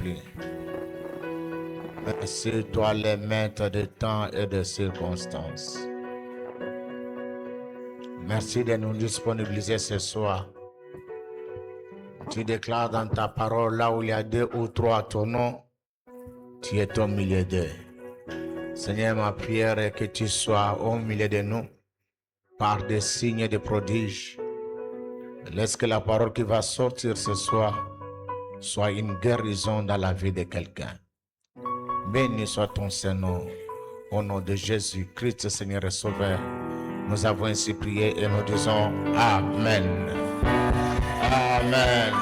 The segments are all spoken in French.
accompli. Merci, toi, les maîtres de temps et de circonstances. Merci de nous disponibiliser ce soir. Tu déclares dans ta parole, là où il y a 2 ou 3 à ton nom, tu es au milieu d'eux. Seigneur, ma prière est que tu sois au milieu de nous par des signes et des prodiges. Laisse que la parole qui va sortir ce soir soit une guérison dans la vie de quelqu'un. Béni soit ton Saint-Nom. Au nom de Jésus-Christ, Seigneur et Sauveur, nous avons ainsi prié et nous disons Amen. Amen.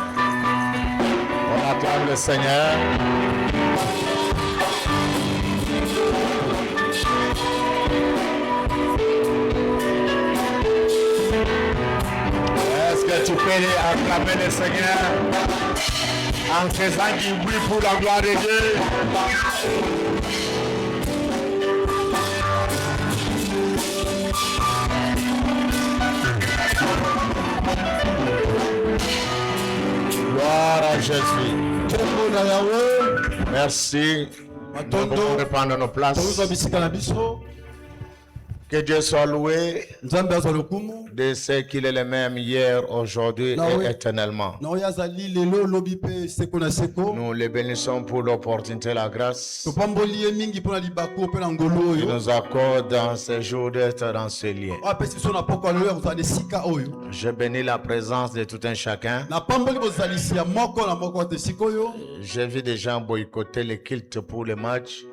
On acclame le Seigneur. Est-ce que tu peux acclamer le Seigneur en faisant du bruit pour la gloire de Dieu? Gloire à Jésus. Merci. Nous pouvons reprendre nos places. Que Dieu soit loué de ce qu'il est le même hier, aujourd'hui et éternellement. Nous les bénissons pour l'opportunité, la grâce qu'il nous accorde dans ce jour d'être dans ce lieu. Je bénis la présence de tout un chacun. J'ai vu des gens boycotter les cultes pour le match.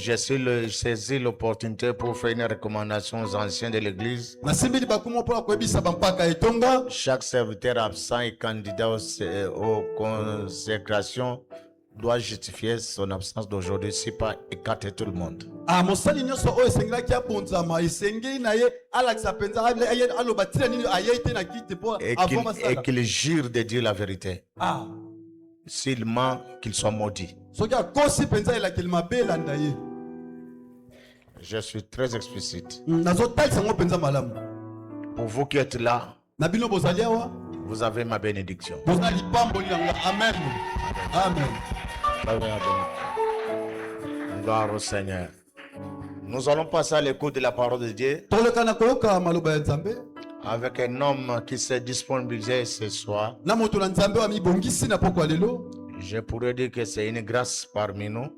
J'ai saisi l'opportunité pour faire une recommandation aux anciens de l'église. Chaque serviteur absent et candidat aux consécrations doit justifier son absence d'aujourd'hui, si pas écarter tout le monde. Et qu'il jure de dire la vérité. S'il ment, qu'il soit maudit. Je suis très explicite. Pour vous qui êtes là, vous avez ma bénédiction. Amen. Amen. Gloire au Seigneur. Nous allons passer à l'écoute de la parole de Dieu avec un homme qui s'est disponibilisé ce soir. Je pourrais dire que c'est une grâce parmi nous.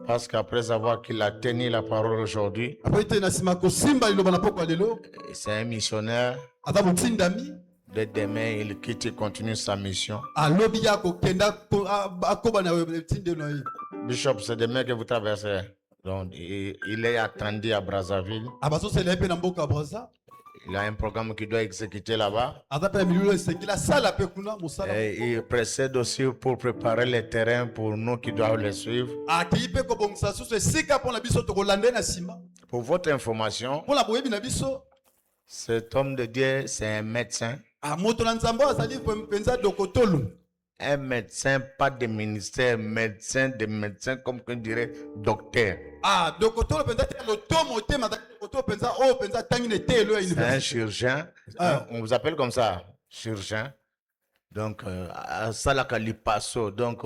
Parce qu'après avoir qu'il a tenu la parole aujourd'hui, c'est un missionnaire. De demain, il quitte et continue sa mission. Bishop, c'est demain que vous traversez. Donc, il est attendu à Brazzaville. Il a un programme qu'il doit exécuter là-bas. Et il précède aussi pour préparer le terrain pour nous qui doivent le suivre. Pour votre information, cet homme de Dieu, c'est un médecin. Un médecin, pas de ministère, médecin, de médecin, comme on dirait, docteur. C'est un chirurgien. On vous appelle comme ça, chirurgien. Donc, ça là qu'il passe. Donc,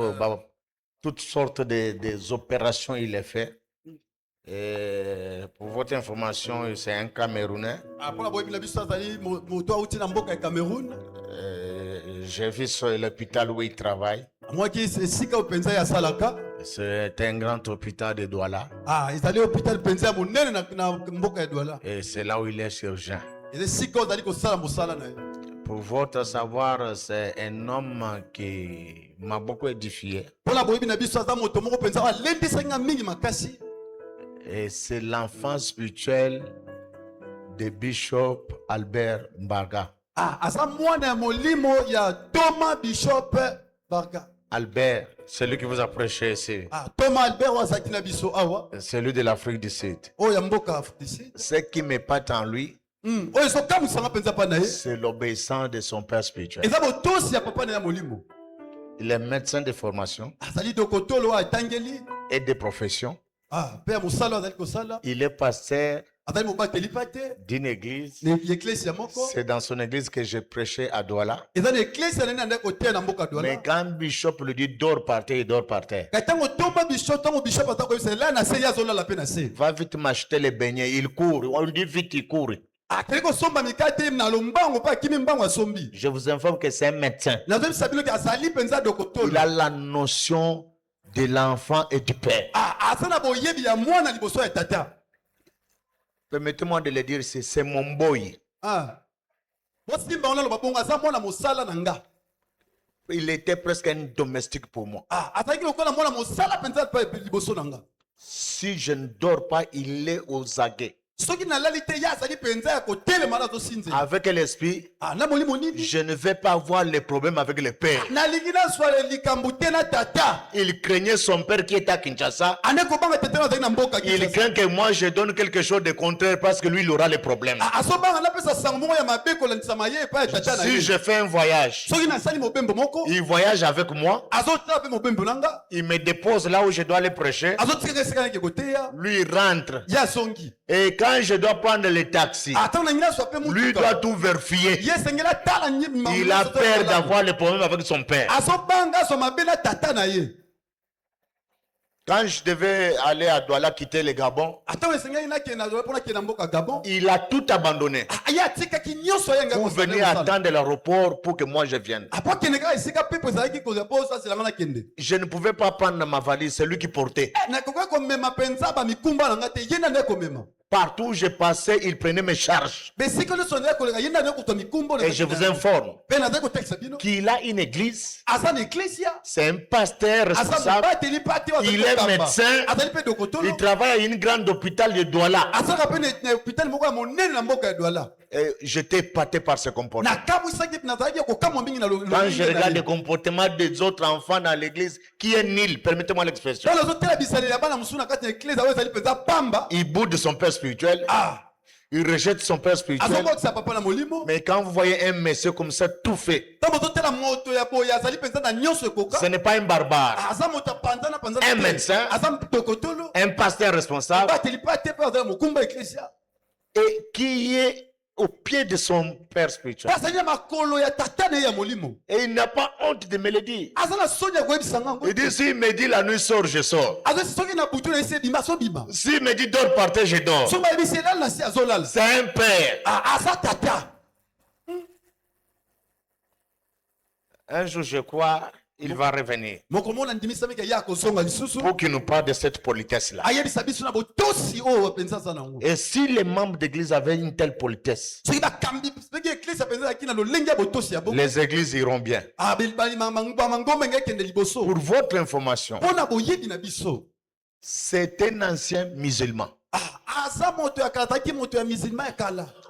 toutes sortes des opérations il est fait. Et pour votre information, c'est un Camerounais. J'ai vu sur l'hôpital où il travaille. C'est un grand hôpital de Douala. Et c'est là où il est chirurgien. Pour votre savoir, c'est un homme qui m'a beaucoup édifié. Et c'est l'enfant spirituel de Bishop Albert Mbarga. Albert, celui qui vous a prêché ici. Celui de l'Afrique du Sud. Ce qui m'épate en lui, c'est l'obéissance de son père spirituel. Il est médecin de formation et de profession. Il est pasteur d'une église. l'église C'est dans son église que j'ai prêché à Douala. et dans l'église Mais quand Bishop lui dit dors par terre, il dort par terre. Va vite m'acheter les beignets, il court. On dit vite, il court. Je vous informe que c'est un médecin. Il a la notion de l'enfant et du père. Permettez-moi de le dire ici, c'est mon boy. Il était presque un domestique pour moi. Si je ne dors pas, il est aux aguets. Avec l'esprit, je ne vais pas avoir les problèmes avec le père. Il craignait son père qui est à Kinshasa. Il craint que moi je donne quelque chose de contraire parce que lui il aura les problèmes. Si je fais un voyage, il voyage avec moi. Il me dépose là où je dois aller prêcher. Lui il rentre. Et quand je dois prendre le taxi, lui doit tout vérifier. Il a peur d'avoir les problèmes avec son père. Quand je devais aller à Douala quitter le Gabon, il a tout abandonné pour venir attendre l'aéroport pour que moi je vienne. Je ne pouvais pas prendre ma valise, c'est lui qui portait. Partout où je passais, il prenait mes charges. Et je vous informe qu'il a une église. C'est un pasteur responsable. Il est médecin. Il travaille à une grande hôpital de Douala. Et j'étais épaté par ce comportement. Quand je regarde le comportement des autres enfants dans l'église, qui est nul, permettez-moi l'expression. Il boude son père spirituel. Il rejette son père spirituel. Mais quand vous voyez un monsieur comme ça, tout fait, ce n'est pas un barbare. Un médecin, un pasteur responsable, et qui est au pied de son père spirituel. Et il n'a pas honte de me le dire. Il dit, s'il me dit la nuit sort, je sors. S'il me dit dors par terre, je dors. C'est un père. Un jour, je crois, il va revenir pour qu'il nous parle de cette politesse-là. Et si les membres d'église avaient une telle politesse, les églises iront bien. Pour votre information, c'est un ancien musulman.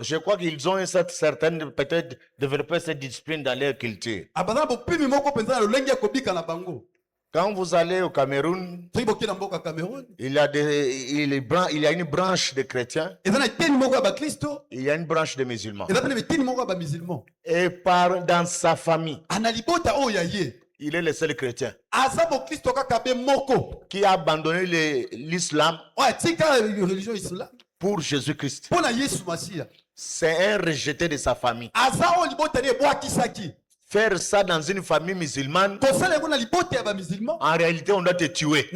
Je crois qu'ils ont une certaine, peut-être, développé cette discipline dans leur culture. Quand vous allez au Cameroun, il y a une branche de chrétiens, il y a une branche de musulmans. Et dans sa famille, il est le seul chrétien qui a abandonné l'islam pour Jésus-Christ. C'est un rejeté de sa famille. Faire ça dans une famille musulmane, en réalité, on doit te tuer.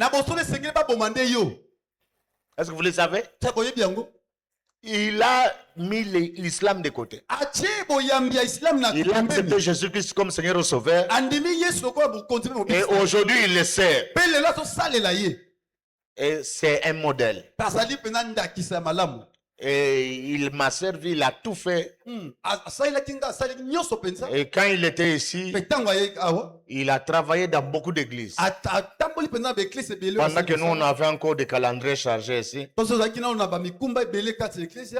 Est-ce que vous le savez? Il a mis l'islam de côté. Il a accepté Jésus-Christ comme Seigneur et Sauveur. Et aujourd'hui, il le sert. Et c'est un modèle. Et il m'a servi, il a tout fait. Et quand il était ici, il a travaillé dans beaucoup d'églises. Pendant que nous, on avait encore des calendriers chargés ici.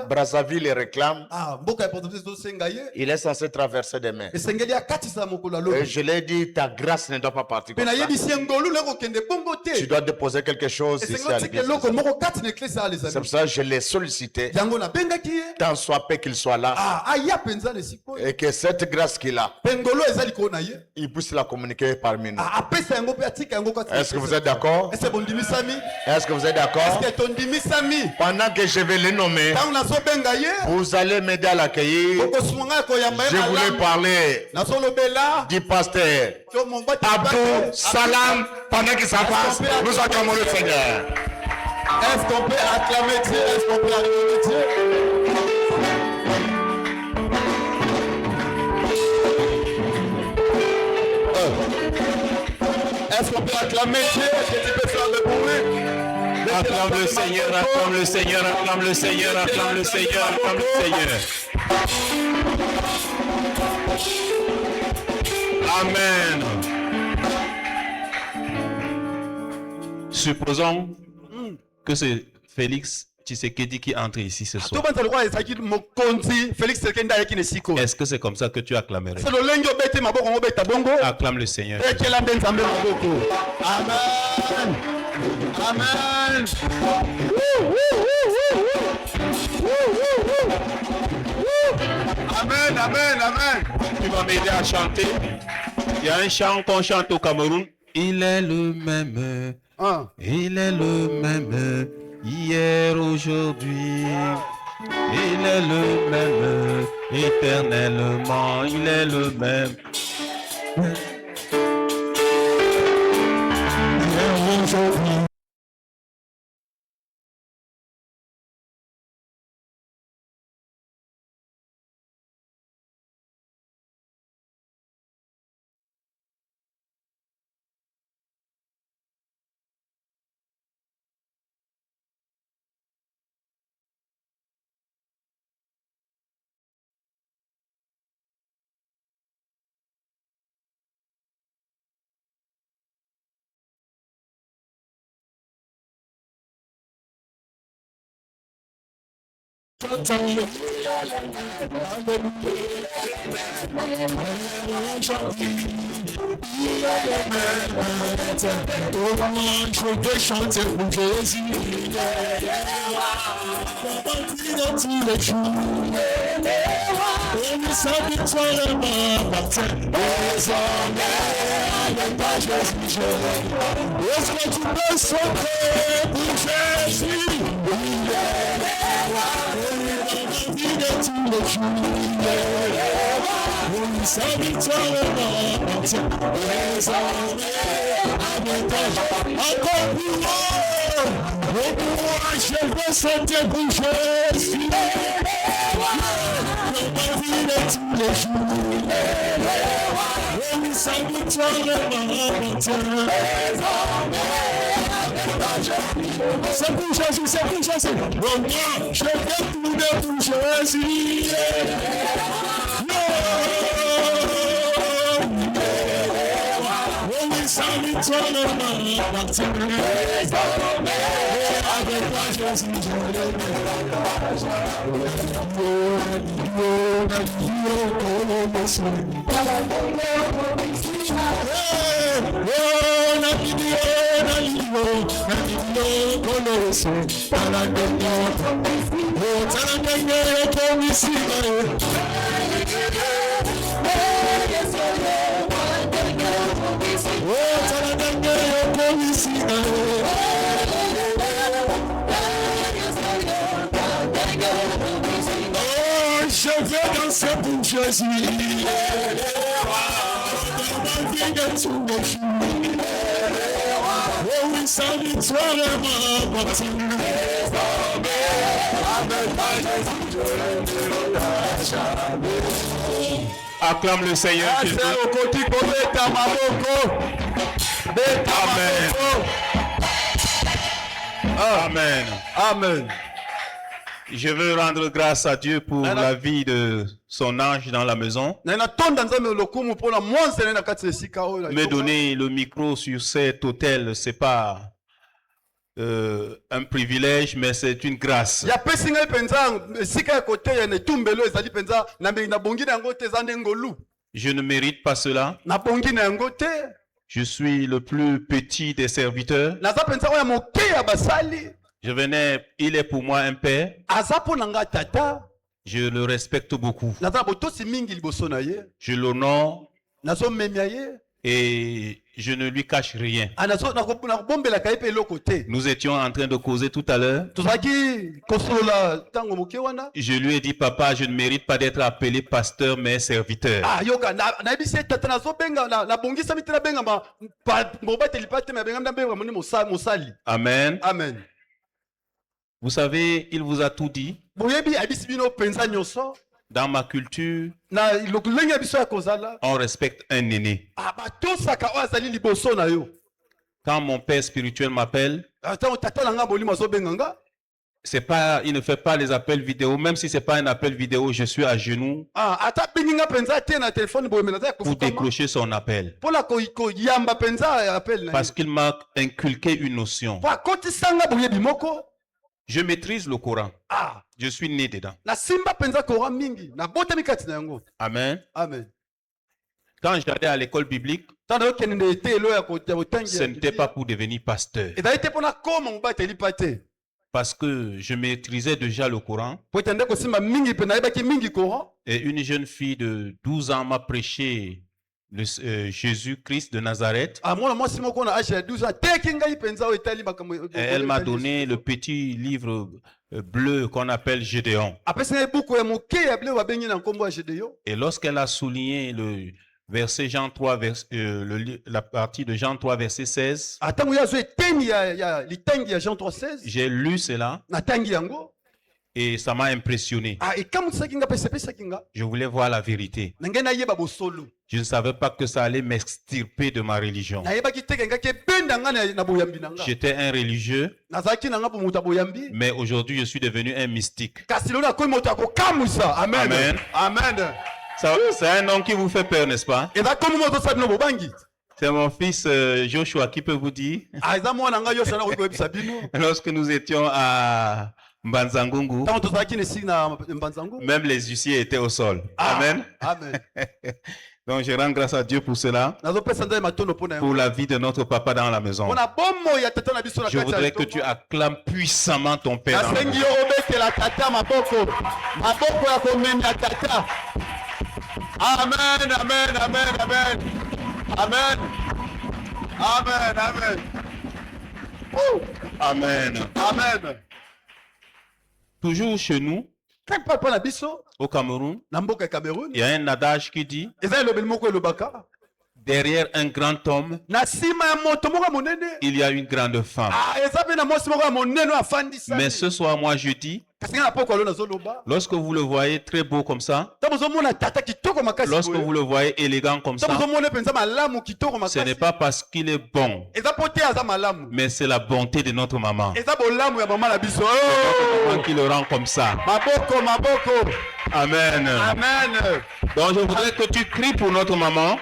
Brazzaville réclame. Il est censé traverser demain. Et je l'ai dit, ta grâce ne doit pas partir comme ça. Tu dois déposer quelque chose ici à l'église. C'est pour ça que je l'ai sollicité. Tant soit peu qu'il soit là. Et que cette grâce qu'il a, il puisse la communiquer parmi nous. Est-ce que vous êtes d'accord? Est-ce que vous êtes d'accord? Pendant que je vais les nommer, vous allez m'aider à l'accueillir. Je voulais parler du pasteur Abdou Salam. Pendant qu'il s'en passe, nous acclamons le Seigneur. Est-ce qu'on peut acclamer Dieu? Est-ce qu'on peut acclamer Dieu? Est-ce qu'on peut acclamer Dieu? Est-ce que tu peux faire le bruit? Acclame le Seigneur, acclame le Seigneur, acclame le Seigneur, acclame le Seigneur, acclame le Seigneur. Amen. Supposons que c'est Félix Tshisekedi qui entre ici ce soir. Est-ce que c'est comme ça que tu acclamerais? Acclame le Seigneur. Amen. Amen. Amen, amen, amen. Tu vas m'aider à chanter. Il y a un chant qu'on chante au Cameroun. Il est le même. Il est le même. Hier, aujourd'hui. Il est le même. Éternellement, il est le même. Aujourd'hui. Je vais danser pour Jésus. Acclame le Seigneur. Amen. Amen. Amen. Je veux rendre grâce à Dieu pour la vie de son ange dans la maison. Me donner le micro sur cet autel, c'est pas un privilège, mais c'est une grâce. Je ne mérite pas cela. Je suis le plus petit des serviteurs. Je venais, il est pour moi un père. Je le respecte beaucoup. Nazala botosi mingi liboso na ye. Je l'honore Nazo memia ye. et je ne lui cache rien. Anazo nakobombela ka ye pe eloko te. Nous étions en train de causer tout à l'heure. Tozaki kosolola tango moke wana. Je lui ai dit, papa, je ne mérite pas d'être appelé pasteur, mais serviteur. Ah yoka na bise tata nazo benga na bongisa mitela benga ma mobateli pate me benga na benga moni mosali. Amen. Amen. Vous savez, il vous a tout dit. Boyebi abisi bino penza nyoso. Dans ma culture, Na lokulenga biso ya kozala. on respecte un aîné. Ah ba tosaka o azali liboso na yo. Quand mon père spirituel m'appelle, Ata tata nanga bolimo zo benga nga. c'est pas, il ne fait pas les appels vidéo. Même si c'est pas un appel vidéo, je suis à genoux Ah ata benga penza te na téléphone boye mena za pour décrocher son appel. Pola ko yamba penza appel na. Parce qu'il m'a inculqué une notion. Pa koti sanga boyebi moko. Je maîtrise le Coran. Ah Je suis né dedans. na simba penza ko mingi na bota mikati na yango. Amen. Amen. Quand j'allais à l'école biblique, Tana yo kenende ete lo ya ko botangi. ce n'était pas pour devenir pasteur. Et d'ailleurs pona koma mobateli pate. Parce que je maîtrisais déjà le Coran. Po tende ko simba mingi pe na yebaki mingi Coran. Et une jeune fille de 12 ans m'a prêché Jésus-Christ de Nazareth. Ah mwana mwasi moko na âge ya 12 ans teki ngai penza o etali makambo. Et elle m'a donné le petit livre bleu qu'on appelle Gédéon. Apesi na buku ya moke ya ble wa bengi na nkombo ya Gédéon. Et lorsqu'elle a souligné le verset Jean 3, la partie de Jean 3, verset 16, Atango ya zo eteni ya litangi ya Jean 3:16. j'ai lu cela Na tangi yango. et ça m'a impressionné. Ah ekamutisaki nga pese pesaki nga. Je voulais voir la vérité. Na ngai nayeba bosolo. Je ne savais pas que ça allait m'extirper de ma religion. Nayebaki te nga ke benda nga na boyambi na nga. J'étais un religieux, Nazaki na nga po muta boyambi. mais aujourd'hui je suis devenu un mystique. Kasi lona ko moto akokamwisa. Amen. Amen. Amen. C'est un nom qui vous fait peur, n'est-ce pas? Eza komi moto sabino bobangi. C'est mon fils Joshua qui peut vous dire. Ah eza mwana nga yo sana ko yebisa bino. Lorsque nous étions à Mbanzangungu, Tango tozaki ne sina mbanzangu. même les huissiers étaient au sol. Amen. Amen. Donc je rends grâce à Dieu pour cela, Nazo pesa ndai matondo pona pour la vie de notre papa dans la maison. Pona bomo ya tata na biso na Je kati ya. voudrais que tu acclames puissamment ton Père. dans la Nasengi maison. yo obetela tata maboko. Maboko ya komenda tata. Amen, amen, amen, amen. Amen. Amen, amen. Ouh. Amen. Amen. Toujours chez nous, Quelque part na biso au Cameroun, na mboka ya Cameroun. il y a un adage qui dit, Eza elobeli moko elobaka. derrière un grand homme, Na sima ya moto moko monene. il y a une grande femme. Ah, eza pe na mwasi moko ya monene afandi sana. Mais ce soir, moi, je dis, Kasi nga na poko alo nazoloba. lorsque vous le voyez très beau comme ça, Ta bozomona tata kitoko makasi. lorsque boye. vous le voyez élégant comme Ta ça, bozomona penza malamu kitoko ce makasi. n'est pas parce qu'il est bon, Eza pote aza malamu. mais c'est la bonté de notre maman. Eza bolamu ya mama na biso. Notre Oh! maman qui le rend comme ça. Maboko, maboko. Amen. Amen. Donc je voudrais que tu cries pour notre maman.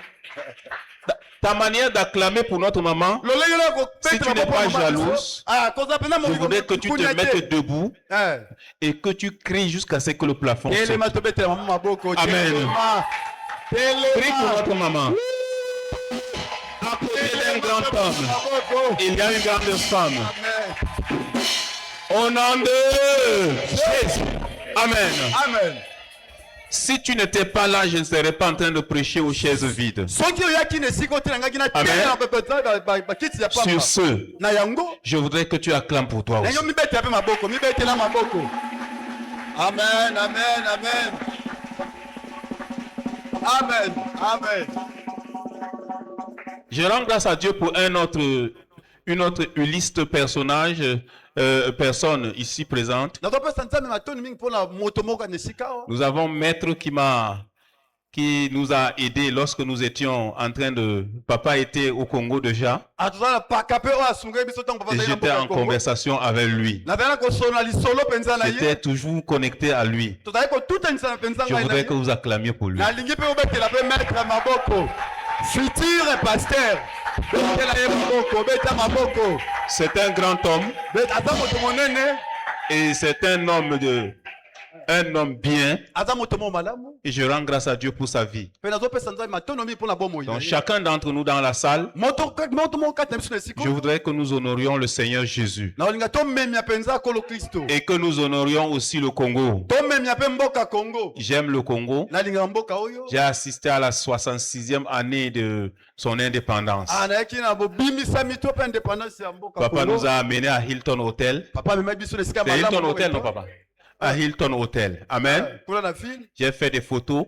Ta manière d'acclamer pour notre maman, si tu n'es pas jalouse, je voudrais que tu te mettes debout et que tu cries jusqu'à ce que le plafond saute. Amen. Prie pour notre maman. À côté d'un grand homme, il y a une grande femme. Au nom de Jésus. Amen. Amen. Si tu n'étais pas là, je ne serais pas en train de prêcher aux chaises vides. Sur ce, je voudrais que tu acclames pour toi aussi. Amen, amen, amen. Amen, amen. Je rends grâce à Dieu pour une autre illustre personnage, personne ici présente. Nous avons Maître qui nous a aidés lorsque nous étions en train de... Papa était au Congo déjà. Et j'étais en conversation avec lui. J'étais toujours connecté à lui. Je voudrais que vous acclamiez pour lui. Futur pasteur. C'est un grand homme. Et c'est un homme un homme bien. aza moto moko malamu Et je rends grâce à Dieu pour sa vie. mpe nazopesa nzambe matonomi mpona bomoi na Donc ye. chacun d'entre nous dans la salle, moto moko kati na biso na esika je voudrais que nous honorions le Seigneur Jésus. naolinga tomemia mpenza kolo kristo Et que nous honorions aussi le Congo. tomemia mpe mboka kongo J'aime le Congo. nalingaka mboka oyo J'ai assisté à la 66e année de son indépendance. nayaki na bobimisami to mpe indépendance ya mboka Papa Congo. nous a amenés à Hilton Hotel. papa amemaki biso na esika C'est Hilton malamu Hotel, non papa? À Hilton Hotel. Amen. kuna na ville J'ai fait des photos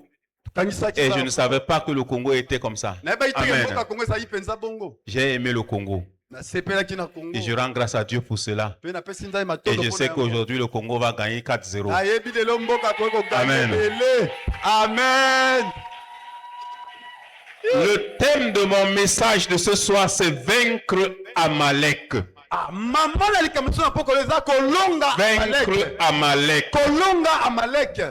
kangisaki et je ne savais pas que le Congo était comme ça. nayebaki teke Amen. mboka kongo ezali mpenza bongo J'ai aimé le Congo nasepelaki na kongo et je rends grâce à Dieu pour cela. mpe napesi nzambe Et matondo je mpona sais yango. qu'aujourd'hui le Congo va gagner 4-0. nayebi lelo mboka koki Amen. kogabele amen Le thème de mon message de ce soir, c'est vaincre Amalek. mama na likambo so na pokolo eza kolonga Vaincre amalek Amalek. kolonga amalek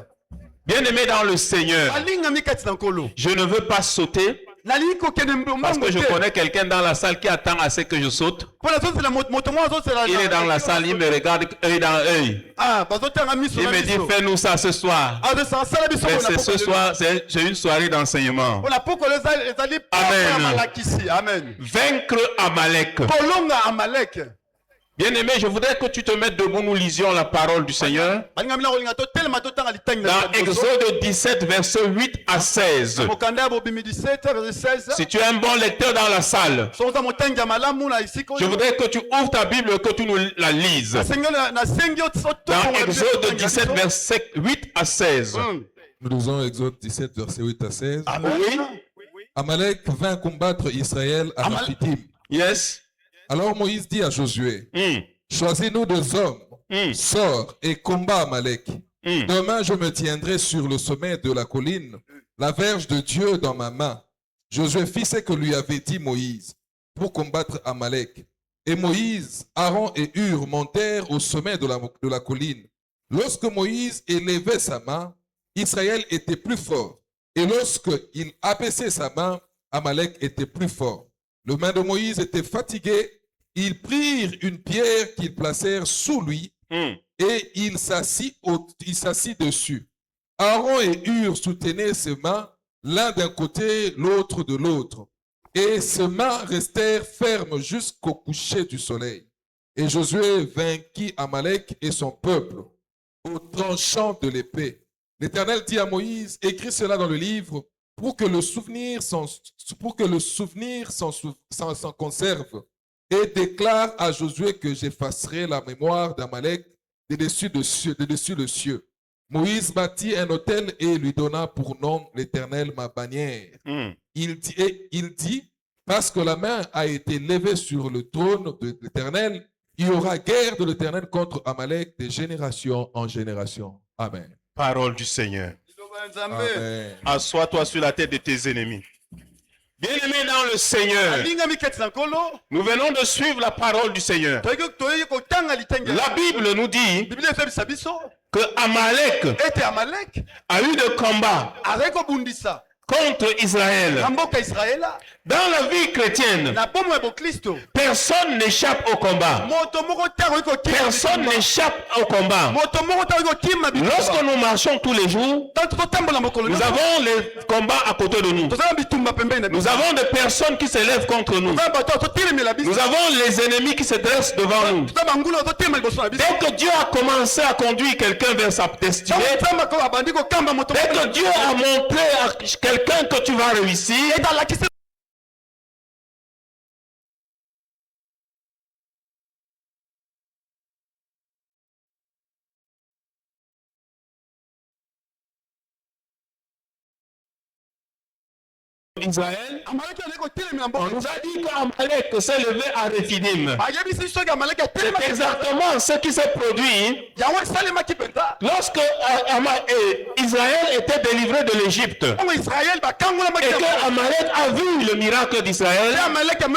Bien-aimé dans le Seigneur, balingami kati na nkolo je ne veux pas sauter nalingi kokende parce mbongo que je te connais quelqu'un dans la salle qui attend assez que je saute. mpo nazozela moto moko azozela Il est dans la salle, il me regarde œil dans œil. bazotanga miso Il na me dit, miso fais-nous ça ce soir. asala biso Mais mpona c'est ce pokolo soir, c'est une soirée d'enseignement. mpona pokolo ezali Amen. ya malakisi amen Vaincre Amalek. kolonga amalek Bien-aimé, je voudrais que tu te mettes debout, nous lisions la parole du Seigneur. balingami na kolinga totelema totanga litangi Dans Exode 17, versets 8 à 16. mokanda ya bobimi 17 verset 16 Si tu es un bon lecteur dans la salle, soki oza motangi ya malamu na esika je voudrais que tu ouvres ta Bible et que tu nous la lises. nasengi Dans Exode 17, versets 8 à 16. Nous lisons Exode 17, verset 8 à 16. Oui? Amalek vint combattre Israël à Rephidim. Yes? Alors Moïse dit à Josué, Hmm. choisis-nous deux hommes, sors et combat Amalek. Hmm. Demain, je me tiendrai sur le sommet de la colline, la verge de Dieu dans ma main. Josué fit ce que lui avait dit Moïse pour combattre Amalek. Et Moïse, Aaron et Hur montèrent au sommet de la colline. Lorsque Moïse élevait sa main, Israël était plus fort. Et lorsqu'il abaissait sa main, Amalek était plus fort. Les mains de Moïse étaient fatiguées. Ils prirent une pierre qu'ils placèrent sous lui et il s'assit dessus. Aaron et Hur soutenaient ses mains, l'un d'un côté, l'autre de l'autre. Et ses mains restèrent fermes jusqu'au coucher du soleil. Et Josué vainquit Amalek et son peuple au tranchant de l'épée. L'Éternel dit à Moïse, écris cela dans le livre pour que le souvenir s'en conserve. Et déclare à Josué que j'effacerai la mémoire d'Amalek de dessus le cieux. Moïse bâtit un autel et lui donna pour nom l'Éternel ma bannière. Il dit, parce que la main a été levée sur le trône de l'Éternel, il y aura guerre de l'Éternel contre Amalek de génération en génération. Amen. Parole du Seigneur. Amen. Assois-toi sur la tête de tes ennemis. Bien-aimé dans le Seigneur, nous venons de suivre la parole du Seigneur. La Bible nous dit que Amalek a eu des combats contre Israël. Dans la vie chrétienne, personne n'échappe au combat. Personne n'échappe au combat. Lorsque nous marchons tous les jours, nous avons les combats à côté de nous. Nous avons des personnes qui s'élèvent contre nous. Nous avons les ennemis qui se dressent devant nous. Dès que Dieu a commencé à conduire quelqu'un vers sa destinée, dès que Dieu a montré à quelqu'un que tu vas réussir, Israël, on nous a dit qu'Amalek s'est levé à Rephidim. C'est exactement ce qui s'est produit lorsque Israël était délivré de l'Égypte. Et que Amalek a vu le miracle d'Israël. Amalek a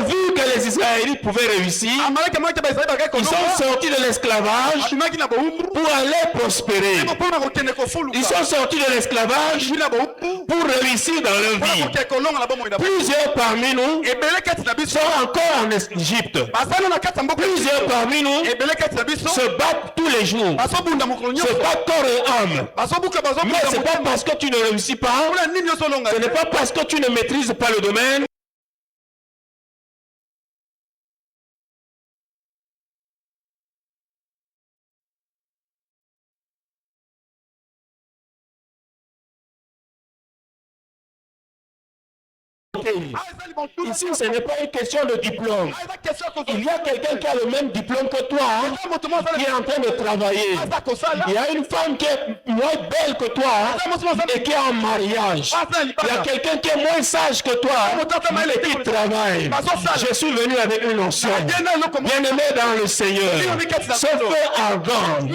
vu que les Israélites pouvaient réussir. Ils sont sortis de l'esclavage pour aller prospérer. Ils sont sortis de l'esclavage pour réussir réussir dans leur vie. Plusieurs parmi nous sont encore en Égypte. Plusieurs parmi nous se battent tous les jours. Se battent corps et âme. Mais ce n'est pas parce que tu ne réussis pas, ce n'est pas parce que tu ne maîtrises pas le domaine, ici, ce n'est pas une question de diplôme. Il y a quelqu'un qui a le même diplôme que toi, qui est en train de travailler. Il y a une femme qui est moins belle que toi et qui est en mariage. Il y a quelqu'un qui est moins sage que toi et qui travaille. Je suis venu avec une notion. Bien-aimé dans le Seigneur, ce feu ardent,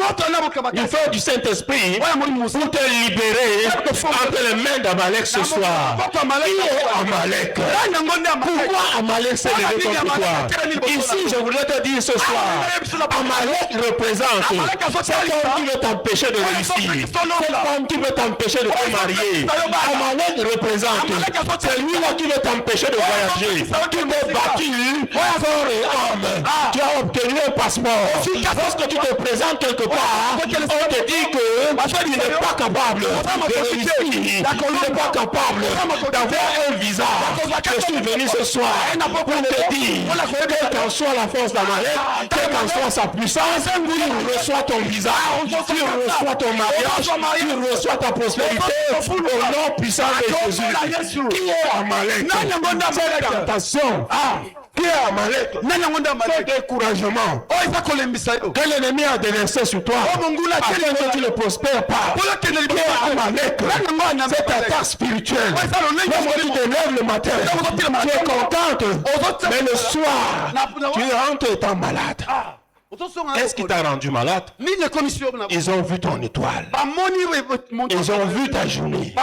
il faut du Saint-Esprit pour te libérer entre les mains d'Amalek ce soir. Qui est Amalek? Pourquoi Amalek s'est levé contre toi? Ici, je voudrais te dire ce soir, Amalek représente cet homme qui veut t'empêcher de réussir, cette femme qui veut t'empêcher de te marier. Amalek représente celui-là qui veut t'empêcher de voyager. Tu t'es battu corps et âme. Tu as obtenu un passeport. Lorsque tu te présentes quelque part, on te dit que tu n'es pas capable de réussir. Tu n'es pas capable d'avoir un visa. Je suis venu ce soir pour te dire, quelle qu'en soit la force d'Amalek, quelle qu'en soit sa puissance, tu reçois ton visa, tu reçois ton mariage, tu reçois ta prospérité au nom puissant de Jésus. Qui est Amalek? Cette tentation. Qui est Amalek? Ce découragement que l'ennemi a déversé sur toi afin que tu ne prospères pas. Qui est Amalek? Cette attaque spirituelle. Lorsque tu te lèves le matin, tu es contente, mais le soir, tu rentres étant malade. Qu'est-ce qui t'a rendu malade? Ils ont vu ton étoile. Ils ont vu ta journée.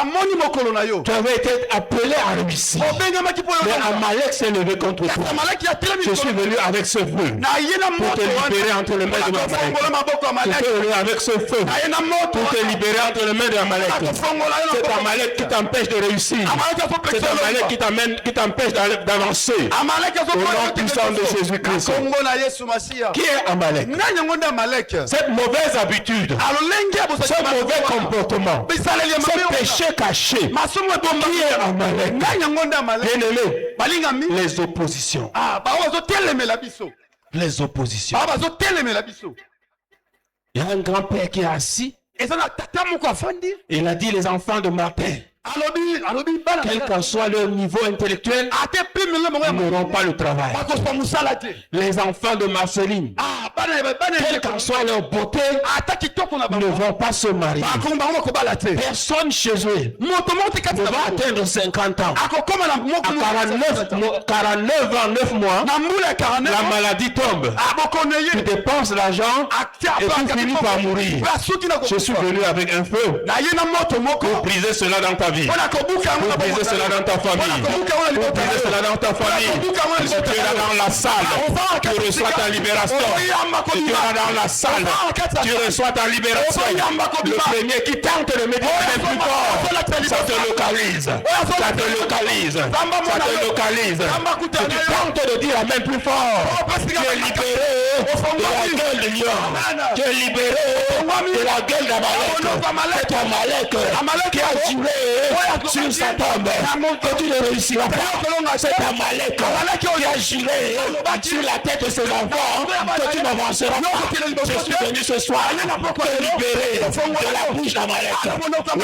Tu avais été appelé à réussir. Mais Amalek s'est levé contre toi. Je suis venu avec ce feu pour te libérer entre les mains de Amalek. Je suis venu avec ce feu pour te libérer entre les mains de Amalek. C'est Amalek qui t'empêche de réussir. C'est Amalek qui t'empêche d'avancer. Au nom puissant de Jésus-Christ. Qui est Amalek? Cette mauvaise habitude, ce mauvais comportement, ce péché caché, qui est Amalek? Bien-aimé, les oppositions. Les oppositions. Il y a un grand-père qui est assis. Il a dit les enfants de Martin, quel qu'en soit leur niveau intellectuel, ils n'auront pas le travail. Les enfants de Marceline, quelle qu'en soit leur beauté, ne vont pas se marier. Personne chez eux ne va atteindre 50 ans. À 49 ans, 9 mois, la maladie tombe. Tu dépenses l'argent et tu finis par mourir. Je suis venu avec un feu pour briser cela dans ta vie. Pour briser cela dans ta famille. Pour briser cela dans ta famille. Si tu es là dans la salle, tu reçois ta libération. Si tu es là dans la salle, tu reçois ta libération. Le premier qui tente de me dire plus fort, ça te localise. Ça te localise. Ça te localise. Si tu tentes de dire amen plus fort, tu es libéré de la gueule de lion. Tu es libéré de la gueule d'Amalek. C'est Amalek qui a juré sur sa tombe que tu ne réussiras pas. C'est Amalek qui a juré sur la tête de ses enfants que tu n'avanceras pas. Je suis venu ce soir te libérer de la bouche d'Amalek.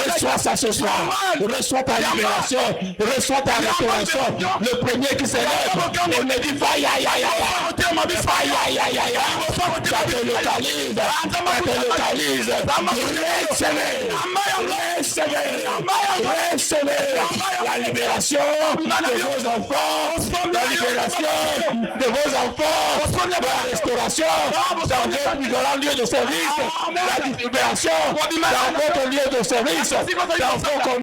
Reçois ça ce soir. Reçois ta libération. Reçois ta restauration. Le premier qui s'élève, il me dit aïe aïe aïe aïe. Ça te localise. Ça te localise. Recevez la libération de vos enfants, la libération de vos enfants, la restauration dans votre plus grand lieu de service, la libération dans votre lieu de service, dans vos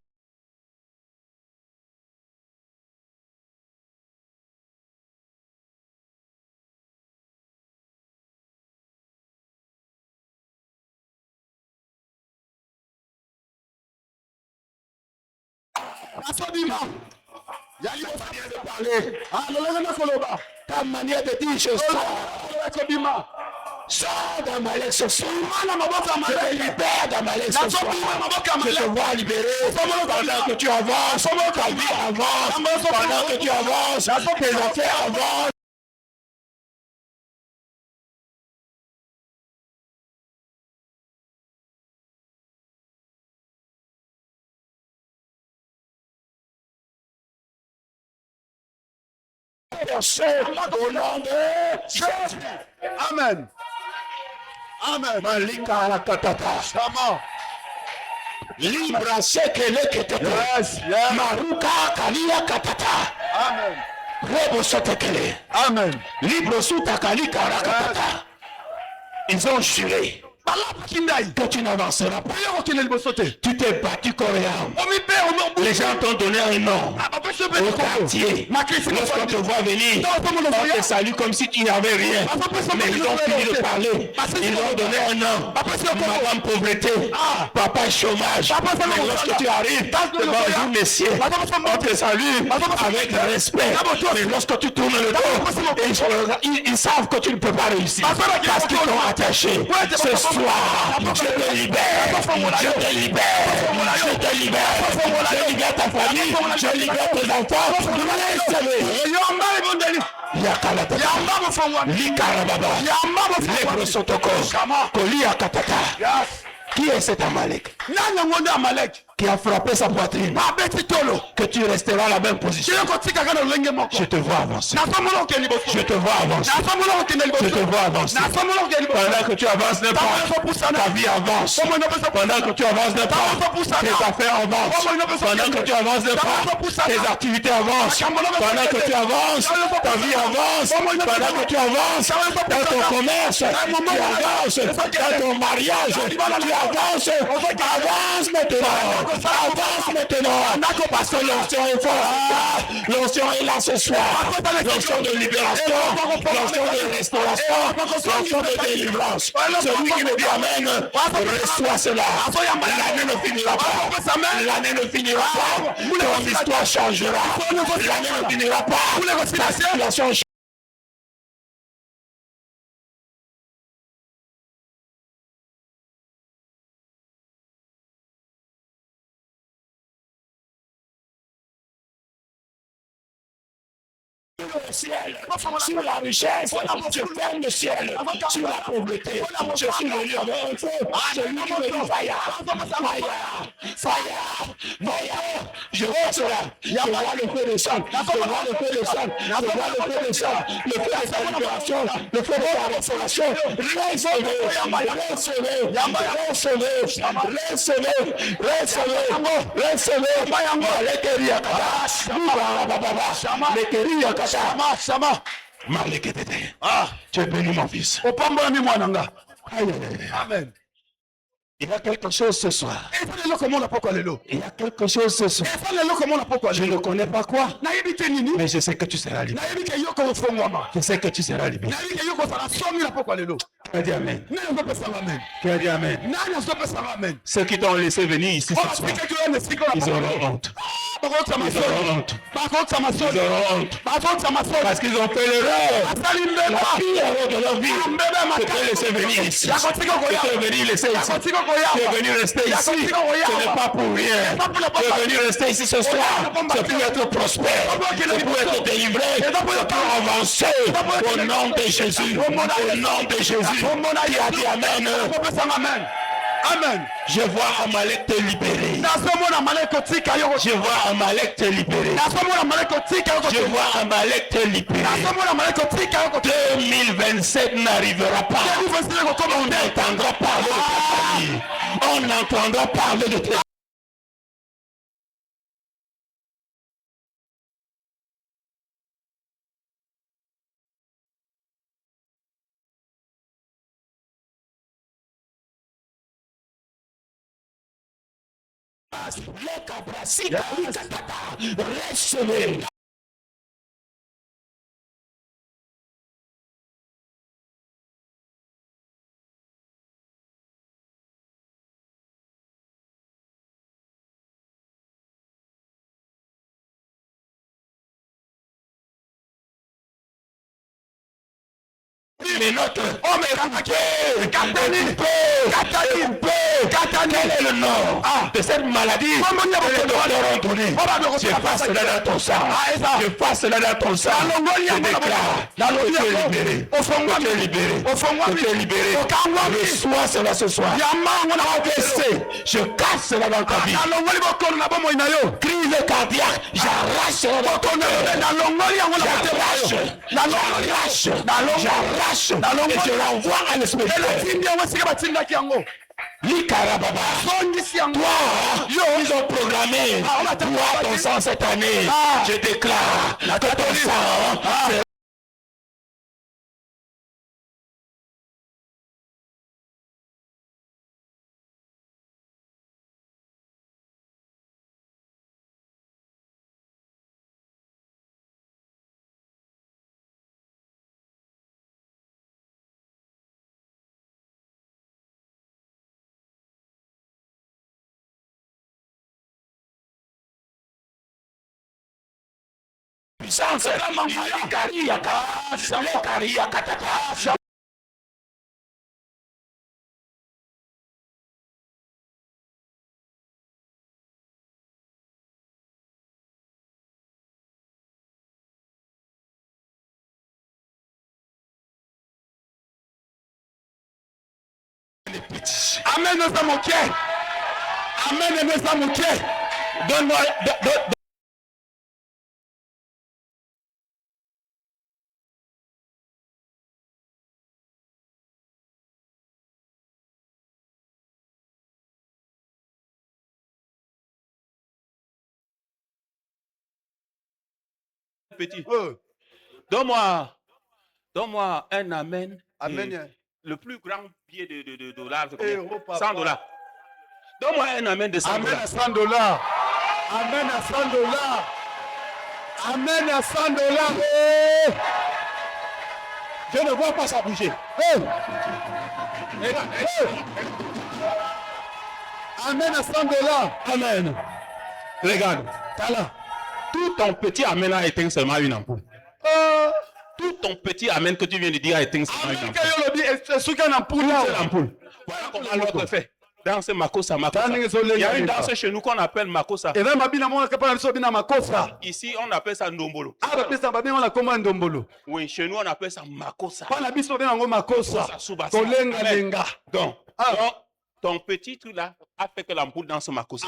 Nasobima. Yali Ta manière de parler, Ah, lolenge na koloba. ta manière de dire je sors. Nasobima. Sors d'Amalek ce soir. Mana maboko Je te amalek. libère d'Amalek ce soir. Je te vois libéré pendant que tu avances. Ta vie avance. Pendant que tu avances, tes affaires avancent. Au nom de Jésus. Amen. Amen. Malika Arakatata. Shama. Libra sekele ketete. Yes, yes. Maruka kalia katata. Amen. Rebo sotekele. Amen. Libre sous ta kalika rakatata. Ils ont juré que tu n'avanceras pas. Tu t'es battu corps et âme. Les gens t'ont donné un nom au quartier. Lorsqu'on te voit venir, on te salue comme si tu n'avais rien. Mais ils ont fini de parler. Ils ont donné un nom. Madame pauvreté, papa chômage. Mais lorsque tu arrives, bonjour messieurs, on te salue avec respect. Mais lorsque tu tournes le dos, ils savent que tu ne peux pas réussir. Parce qu'ils t'ont attaché. Ce soir, je te libère. Je te libère. Je te libère. Je libère ta famille. Je libère tes enfants. Yakalata. Likarababa. Lebre sotoko. Kolia katata. Qui est cet Amalek qui a frappé sa poitrine? Que tu resteras à la même position. Je te vois avancer. Je te vois avancer. Je te vois avancer. Pendant que tu avances d'un pas, ta vie avance. Pendant que tu avances d'un pas, tes affaires avancent. Pendant que tu avances d'un pas, tes activités avancent. Pendant que tu avances, ta vie avance. Pendant que tu avances dans ton commerce, tu avances. Dans ton mariage, tu avances. Avance maintenant. Avance maintenant. Parce que l'onction est forte. L'onction est là ce soir. L'onction de libération. L'onction de restauration. L'onction de délivrance. Celui qui me dit Amen, reçois cela. L'année ne finira pas. L'année ne finira pas. Ton histoire changera. L'année ne finira pas. Ta situation changera. Le ciel, sur la richesse, je ferme le ciel, sur la pauvreté, je suis venu avec un feu, celui qui me dit fire, je vois cela, je vois le feu descendre, je vois le feu descendre, je vois le feu descendre, le feu de ta libération, le feu de ta restauration, tu es béni mon fils. Amen. Il y a quelque chose ce soir. Il y a quelque chose ce soir. Je ne connais pas quoi, mais je sais que tu seras libéré. Je sais que tu seras libéré. Qui a dit Amen? Qui a dit Amen? Ceux qui t'ont laissé venir ici ce soir, ils auront honte. Ils auront honte. Ils auront honte. Parce qu'ils ont fait l'erreur. La pire erreur de leur vie. De te laisser venir ici. De te venir laisser ici. Tu es venu rester ici. Ce n'est pas pour rien. Tu es venu rester ici ce soir. C'est pour être prospère. C'est pour être délivré. C'est pour avancer. Au nom de Jésus. Au nom de Jésus. Qui a dit Amen. Amen. Je vois Amalek te libérer. Je vois Amalek te libérer. Je vois Amalek te libérer. 2027 n'arrivera pas. On n'entendra parler de ta famille. On n'entendra parler de ta recevez. les nôtres. Oh, mais Katani, quel est le nom de cette maladie que les docteurs ont donné? Je passe cela dans ton sang. Je passe cela dans ton sang. Je déclare que tu es libéré. Que tu es libéré. Que tu es libéré. Reçois cela ce soir. Je casse cela dans ta vie. Crise cardiaque, j'arrache cela dans ton cœur. J'arrache. Et je l'envoie à l'esprit. Likarababa. Toi, ils ont programmé toi, ton sang cette année. Je déclare que ton sang puissance. Amen, nous sommes ok. Amen, nous sommes ok. Donne-moi. Petit. Donne-moi un amen. Amen. Le plus grand billet de dollars. 100 dollars. Donne-moi un amen de 100 Amen dollars. à 100 dollars. Amen à 100 dollars. Amen à 100 dollars. Je ne vois pas ça bouger. Amen à 100 dollars. Amen. Regarde. Tala. Tout ton petit amen a éteint seulement une ampoule. Tout ton petit amen que tu viens de dire a éteint seulement une ampoule. Voilà comment l'autre fait. Danse Makosa. Il y a une danse chez nous qu'on appelle Makosa. Ici, on appelle ça Ndombolo. Oui, chez nous, on appelle ça Makosa. Donc, ton petit truc là a fait que l'ampoule danse Makosa.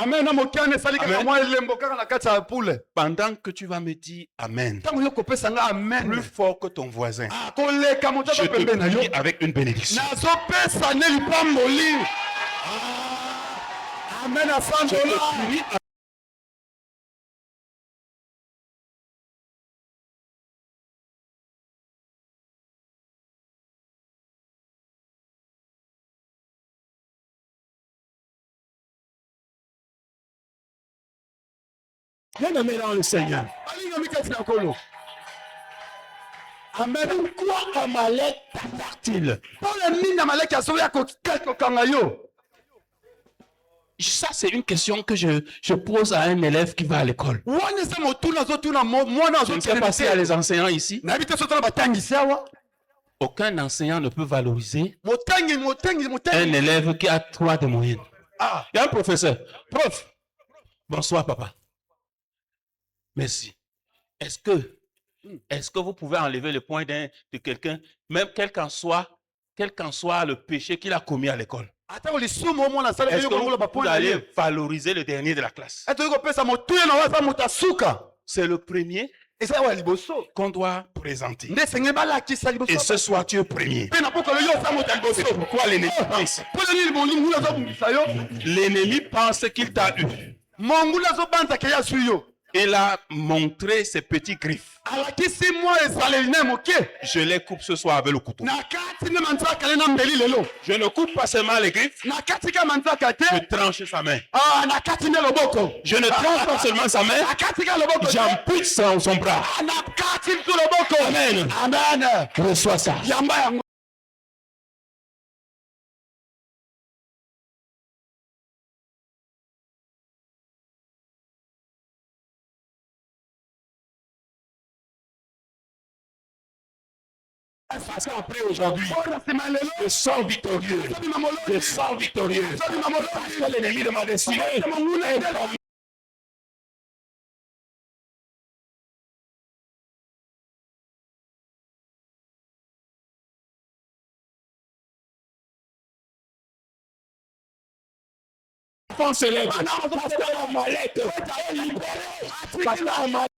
Pendant que tu vas me dire Amen, plus fort que ton voisin, je te prie avec une bénédiction. Amen à 100 dollars. Bien-aimé dans le Seigneur. Amen. Pourquoi Amalek t'attaque-t-il? Ça, c'est une question que je pose à un élève qui va à l'école. Je ne sais pas s'il y a les enseignants ici. Aucun enseignant ne peut valoriser un élève qui a 3 de moyenne. Il y a un professeur. Prof, bonsoir papa. Merci. Est-ce que vous pouvez enlever le point de quelqu'un, même quel qu'en soit le péché qu'il a commis à l'école? Est-ce que vous allez valoriser le dernier de la classe? C'est le premier qu'on doit présenter. Et ce soir, tu es premier. C'est pourquoi l'ennemi pense. L'ennemi pense qu'il t'a eu. Il a montré ses petits griffes. Je les coupe ce soir avec le couteau. Je ne coupe pas seulement les griffes. Je tranche sa main. Je ne tranche pas seulement sa main. J'ampute son bras. Amen. Reçois ça. Parce qu'après aujourd'hui, je sors victorieux. Je sors victorieux. Parce que l'ennemi de ma destinée est comme l'enfant se lève. Parce qu'Amalek est libéré. Parce qu'Amalek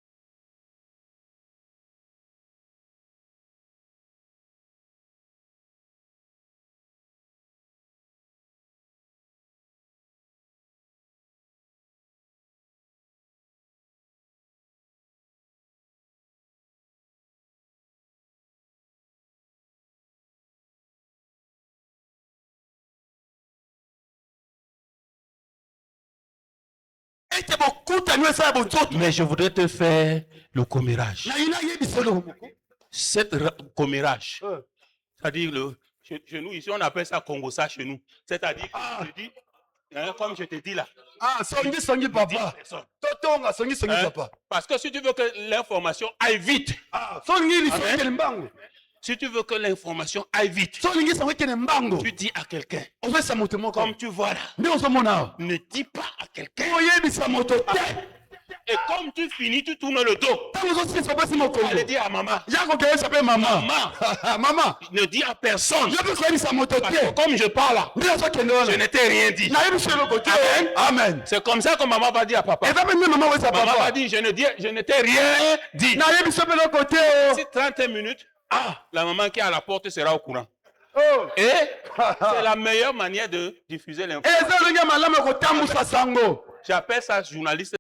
mais je voudrais te faire le commérage. Cette commérage, c'est-à-dire chez nous, ici, on appelle ça Congossa chez nous. C'est-à-dire, je dis, comme je te dis là. Songi papa. Totonga songi papa. Parce que si tu veux que l'information aille vite. Si tu veux que l'information aille vite, tu dis à quelqu'un, comme tu vois là, ne dis pas à quelqu'un. Et comme tu finis, tu tournes le dos. Allez dire à maman. Maman, ne dis à personne. Parce que comme je parle là, je n'étais rien dit. Amen. C'est comme ça que maman va dire à papa. Maman va dire, je n'étais rien dit. D'ici 30 minutes, la maman qui est à la porte sera au courant. Et c'est la meilleure manière de diffuser l'information. J'appelle ça journaliste.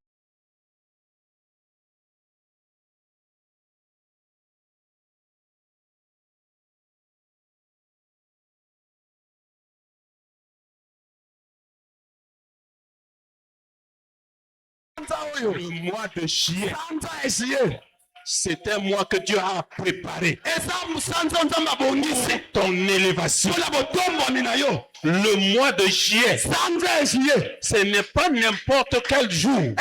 Le mois de juillet, c'est un mois que Dieu a préparé. C'est ton élévation. Le mois de juillet, ce n'est pas n'importe quel jour, mais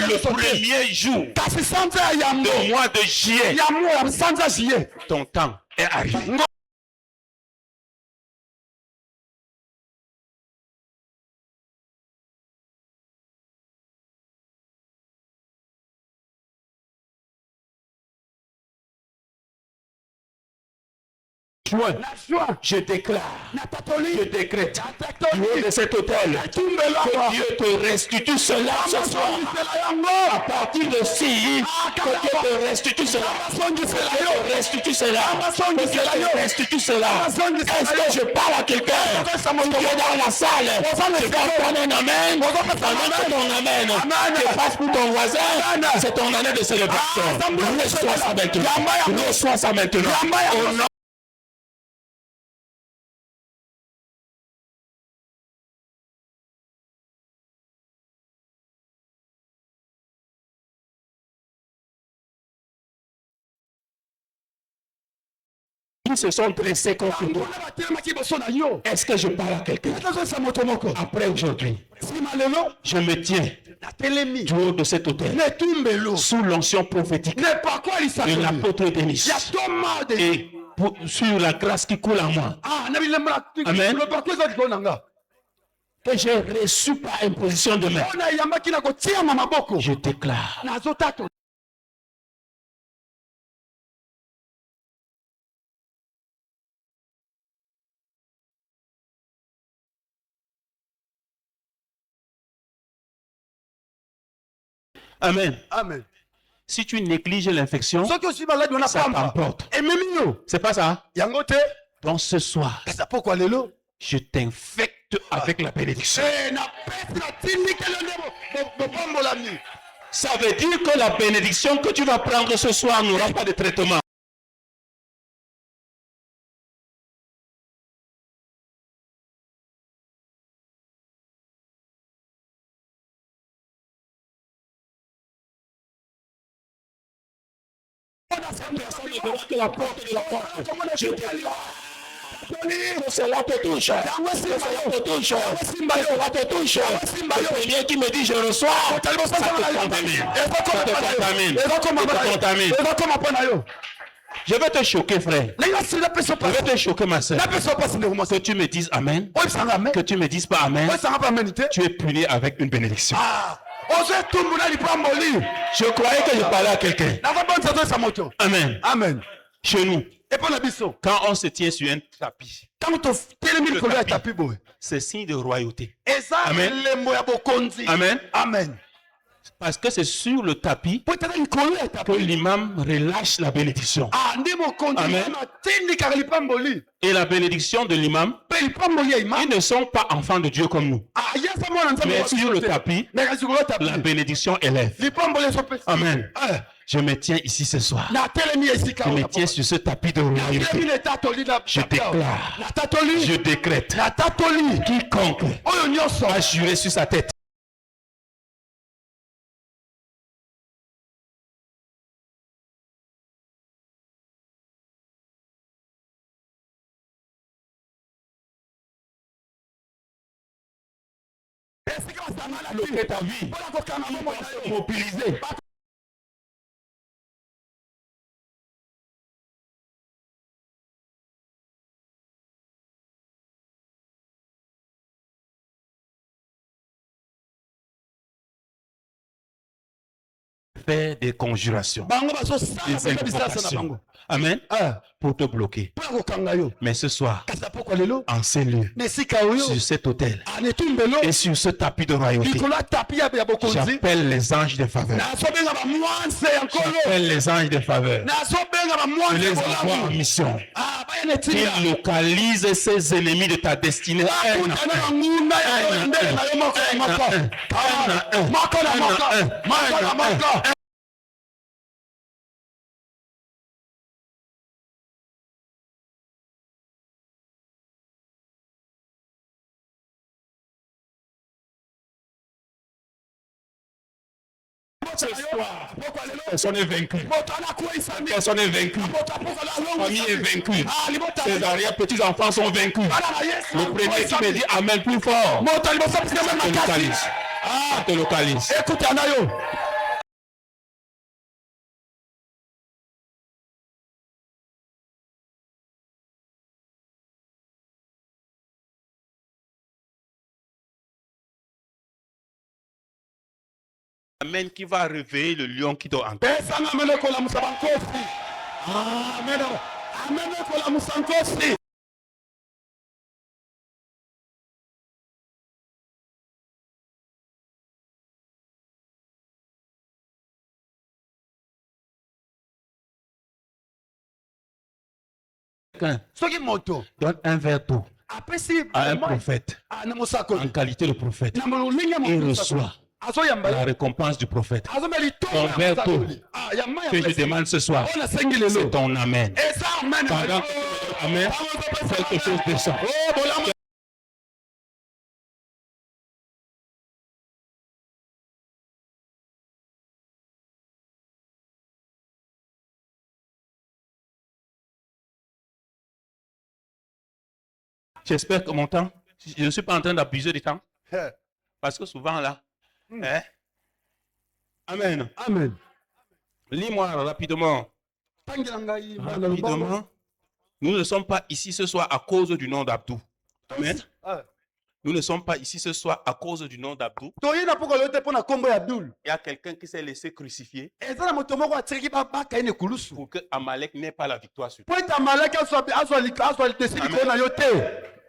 le premier jour du mois de juillet, ton temps est arrivé. Je déclare, je décrète, du haut de cet hôtel, que Dieu te restitue cela ce soir. À partir de ici, que Dieu te restitue cela. Que Dieu te restitue cela. Que Dieu te restitue cela. Est-ce que je parle à quelqu'un qui est dans la salle? Je vais entendre un amen. Pendant que ton amen te passe pour ton voisin, c'est ton année de célébration. Reçois ça maintenant. Reçois ça maintenant. Ils se sont dressés contre toi. Est-ce que je parle à quelqu'un? Après aujourd'hui, je me tiens du haut de cet hôtel sous l'onction prophétique de l'apôtre Denis et sur la grâce qui coule en moi. Amen. Que j'ai reçu par imposition de main. Je déclare. Amen. Amen. Si tu négliges l'infection, ça t'emporte. C'est pas ça? Donc ce soir, je t'infecte avec la bénédiction. Ça veut dire que la bénédiction que tu vas prendre ce soir n'aura pas de traitement. Personne ne verra que la porte de la porte. Je déclare que cela te touche. Que cela te touche. Que cela te touche. Le premier qui me dit je reçois, ça te contamine. Ça te contamine. Ça te contamine. Je vais te choquer, frère. Na yo sila peso Je pas. vais te choquer, ma soeur. Na peso pas ndeko Que mwasi. tu me dises Amen. Oyo sanga amen. Que tu me dises pas Amen. Oyo sanga pas amen te. Tu es puni avec une bénédiction. Ah. Ozo tumbu na lipamboli. Je croyais que je parlais à quelqu'un. Na ko bonza to sa moto. Amen. Amen. Chez nous, Et pour la biso. quand on se tient sur un tapis, Tant to telemi Le likolo ya tapis. tapi boy. c'est signe de royauté. Eza Amen. elembo ya bokonzi. Amen. Amen. Parce que c'est sur le tapis Po tata likolo ya que tapi. l'imam relâche la bénédiction. Ah, ndi mokonzi. Amen. Na tindi ka lipamboli. Et la bénédiction de l'imam, Pe lipamboli ya imam. ils ne sont pas enfants de Dieu comme nous. Ah, yesa mwana nzambe. Mais wa sur le biso te. tapis, Mais ka likolo ya tapi. la bénédiction élève. Lipamboli so pe. Amen. Eh. Je me tiens ici ce soir. Na telemi esika. Je me tiens sur ce tapis de Telemi royauté. le tatoli na. Je déclare. Na tatoli. Je décrète. Na tatoli. Quiconque Oyo nyonso. a juré sur sa tête Esika basanga na bloquer ta vie, Mpona kokanga mambo na yo. mobiliser. Faire des conjurations, Bango bazosala des mpe bisasa na invocations. bango. Amen. Ah, Pour te bloquer. mpona kokanga yo. Mais ce soir, Kasi na pokwa lelo. en ces lieux, Na esika oyo. sur cet autel Ah, na etumbelo. et sur ce tapis de royauté, Likolo ya tapi ya bokonzi. j'appelle les anges de faveur. Nazobenga bamwanse ya nkolo. J'appelle les anges de faveur. Nazobenga Je bamwanse les ya envoie en bolamu. mission. Ah, baya na etinda. Ils localisent ces ennemis de ta destinée. Un à Akutana na ngunda ya yo ndenge na yo moko ya moko. Ah, moko na moko. Moko na moko. Ce soir, personne n'est vaincu. Moto anakuisa mi. Personne n'est vaincu. Moto apoka la longo. Famille est vaincue. Ah, libota. Tes arrière-petits-enfants sont vaincus. Bana na Yesu. Le premier qui me dit Amen plus fort, Moto alibosa pisa te makasi. localise. Ah, te localise. Écoute anayo. Amen qui va réveiller le lion qui dort en toi. Pesa nga mene kola musabankosi. Ah, amen. Amen kola musankosi. Quelqu'un Soki moto. donne un verre d'eau Apesi à un prophète Ah, na musako. en qualité de prophète. Na mululinga Il mo. reçoit Azo yamba. la récompense du prophète. Azo meli to. Ton verre d'eau Ah, yamba ya. que je demande ce soir, On a sengi c'est lelo. ton Amen. Et ça amen. Pendant que tu me donnes Amen, quelque chose descend. Oh, bolama. J'espère que mon temps, je ne suis pas en train d'abuser du temps. Eh, Parce que souvent là, hein? Amen. Amen. Lis-moi rapidement. Tangela ngai bana loboko. Rapidement. Nous ne sommes pas ici ce soir à cause du nom d'Abdou. Amen. Ah. Nous ne sommes pas ici ce soir à cause du nom d'Abdou. Toyi na poko lote pona kombo ya Abdul. Il y a quelqu'un qui s'est laissé crucifier Eza na moto moko atiriki baka ine kulusu. pour que Amalek n'ait pas la victoire sur toi. Po ita malaka aswa litesi Amen. likolo na yo te.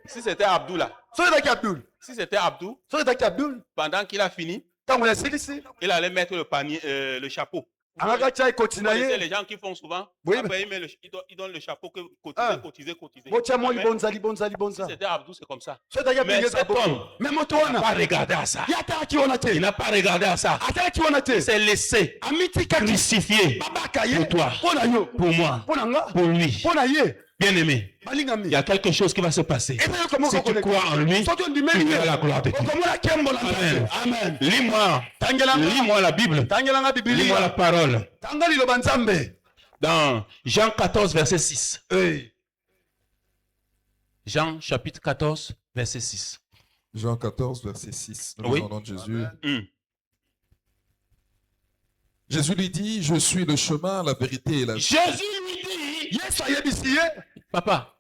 Si c'était Abdou là, Soki ezalaki Abdul. si c'était Abdou, Soki ezalaki Abdul. pendant qu'il a fini, Ntango yasilisi. il allait mettre le panier, le chapeau. Angaka tia ekoti Vous na connaissez ye. les gens qui font souvent, Oui, après il donne le chapeau que Ah. cotiser. Botia mo Amen. libonza Si libonza. c'était Abdou, c'est comme ça. Soki ezalaki Mais abingeza cet boko. homme, Mais moto il n'a pas wana. regardé à ça. Ya ataki wana Il te. n'a pas regardé à ça. Ataki wana te. Il s'est laissé Amitikaki. crucifier Babaka ye. pour toi, Pona yo. pour moi, Pona nga. pour lui. Pona ye. Bien-aimé, Balingami. il y a quelque chose qui va se passer. Si tu crois en lui, Soki ondimeli tu ye. verras la gloire de Dieu. Okomona kembo na Amen. Nzambe. Amen. Lis-moi la Bible. Tangelanga Lis-moi la Biblia. parole. Tanga liloba Nzambe. Dans Jean 14, verset 6. Eh. Jean chapitre 14, verset 6. Jean 14, verset 6. Nous Oui. lisons au nom de Jésus. Hum. Jésus lui dit, je suis le chemin, la vérité et la vie. Jésus lui dit, Yesu ayebisi ye. Papa,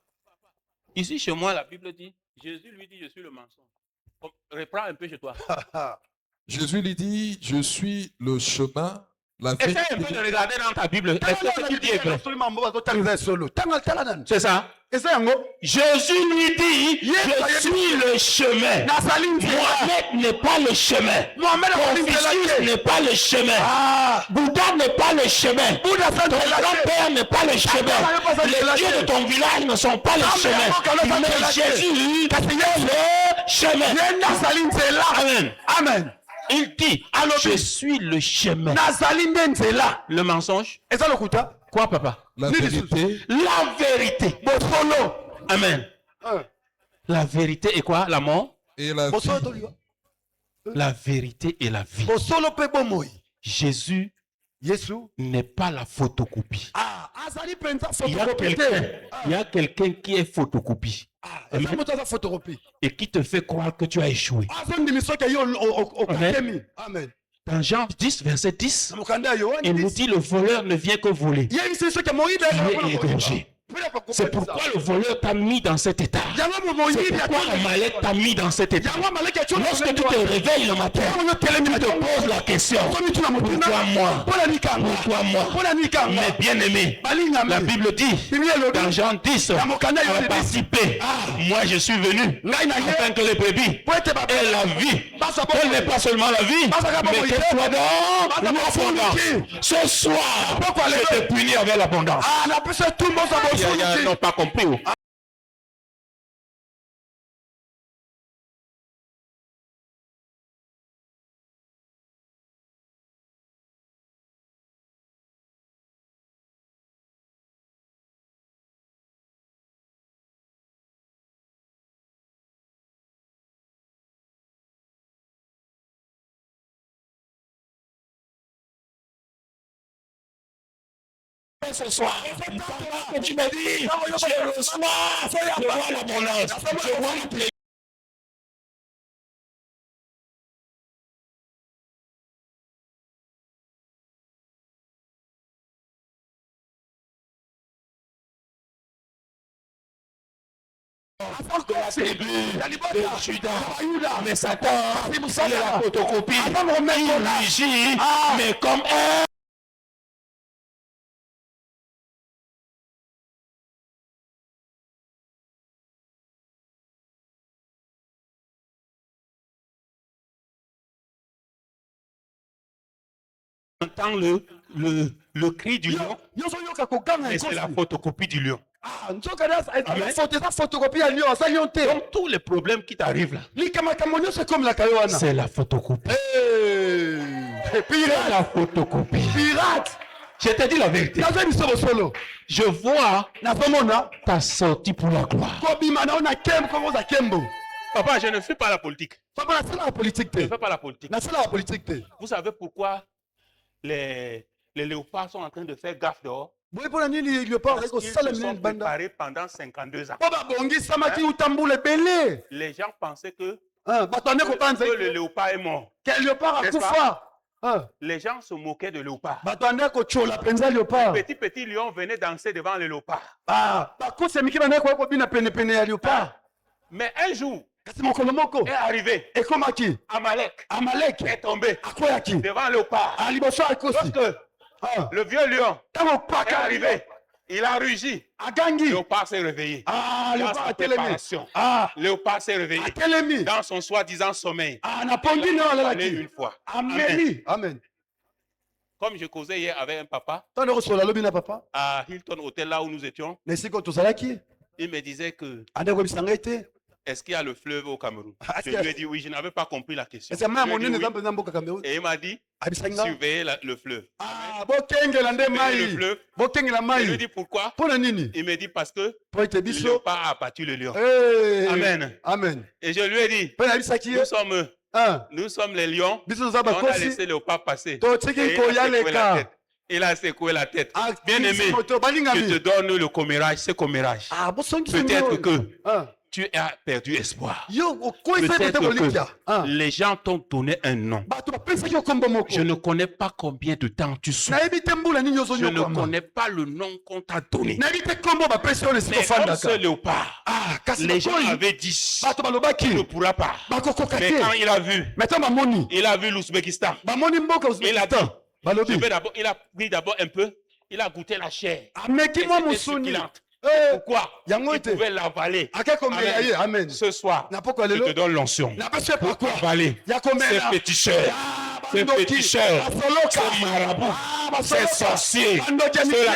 ici chez moi, la Bible dit, Jésus lui dit, je suis le mensonge. Reprends un peu chez toi. Jésus lui dit, je suis le chemin, la Essaye un peu vérité. de regarder dans ta Bible. Est-ce que ce que tu dis est vrai? C'est ça. Jésus lui dit, je suis le chemin. Mohamed n'est pas le chemin. Confucius n'est pas le chemin. Bouddha n'est pas le chemin. Ton grand-père n'est pas le chemin. Les dieux de ton village ne sont pas le chemin. Mais Jésus est le chemin. Amen. Amen. Il dit, je suis le chemin. Le mensonge. Quoi, papa? La vérité. La vérité. Amen. La vérité est quoi? La mort. Et la vie. La vérité et la vie. Jésus n'est pas la photocopie. Il y a quelqu'un qui est photocopie. Amen. Et qui te fait croire que tu as échoué. Amen. Dans Jean 10, verset 10, il nous dit le voleur ne vient que voler. Tu es égorgé. C'est pourquoi le voleur t'a mis dans cet état. C'est pourquoi Amalek t'a mis dans cet état. Lorsque tu te réveilles le matin, tu te poses la question. Pourquoi moi? Pourquoi moi? Mais bien aimé, la Bible dit dans Jean 10, à participer. Moi je suis venu afin que les brebis aient la vie. Elle n'est pas seulement la vie, mais qu'elle soit dans l'abondance. Ce soir, je te punis avec l'abondance. Ils n'ont pas compris. Ce soir, que tu me dis, je reçois, je vois l'abondance, je vois la plaie. De la tribu de Judas, mais Satan, il est la photocopie, il agit, mais comme un. Entend le cri du lion, mais c'est la photocopie du lion. Comme tous les problèmes qui t'arrivent là, c'est la photocopie. C'est la photocopie. Je te dis la vérité. Je vois ta sortie pour la gloire. Papa, je ne fais pas la politique. Je ne fais pas la politique. Vous savez pourquoi les léopards sont en train de faire gaffe dehors? Parce qu'ils se sont préparés pendant 52 ans. Les gens pensaient que le léopard est mort. Les gens se moquaient de léopard. Petit lion venait danser devant le léopard. Mais un jour, est arrivé. Amalek est tombé devant le léopard. Lorsque le vieux lion est arrivé, il a rugi. Le léopard s'est réveillé. Dans sa préparation. Le léopard s'est réveillé. Dans son soi-disant sommeil. Il a parlé une fois. Amen. Comme je causais hier avec un papa à Hilton Hotel, là où nous étions, il me disait que est-ce qu'il y a le fleuve au Cameroun? Je lui ai dit oui, je n'avais pas compris la question. Et il m'a dit surveillez le fleuve. Le fleuve. Je lui ai dit pourquoi? Il me dit parce que le léopard a abattu le lion. Amen. Et je lui ai dit nous sommes les lions. On a laissé le léopard passer. Il a secoué la tête. Bien aimé, je te donne le commérage, ce commérage. Peut-être que tu as perdu espoir. Yo, Peut-être Peut-être que les gens t'ont donné un nom. Je ne connais pas combien de temps tu souffres. Je ne connais pas le nom qu'on t'a donné. Mais comme ce léopard, les gens avaient dit qu'il ne pourra pas. Mais quand il a vu l'Ouzbékistan. Il a dit, il a pris d'abord un peu, il a goûté la chair. C'était succulente. Pourquoi il pouvait l'avaler. Amen. Ce soir, je te donne l'onction pour avaler ces féticheurs, ces marabouts, ces sorciers, ceux-là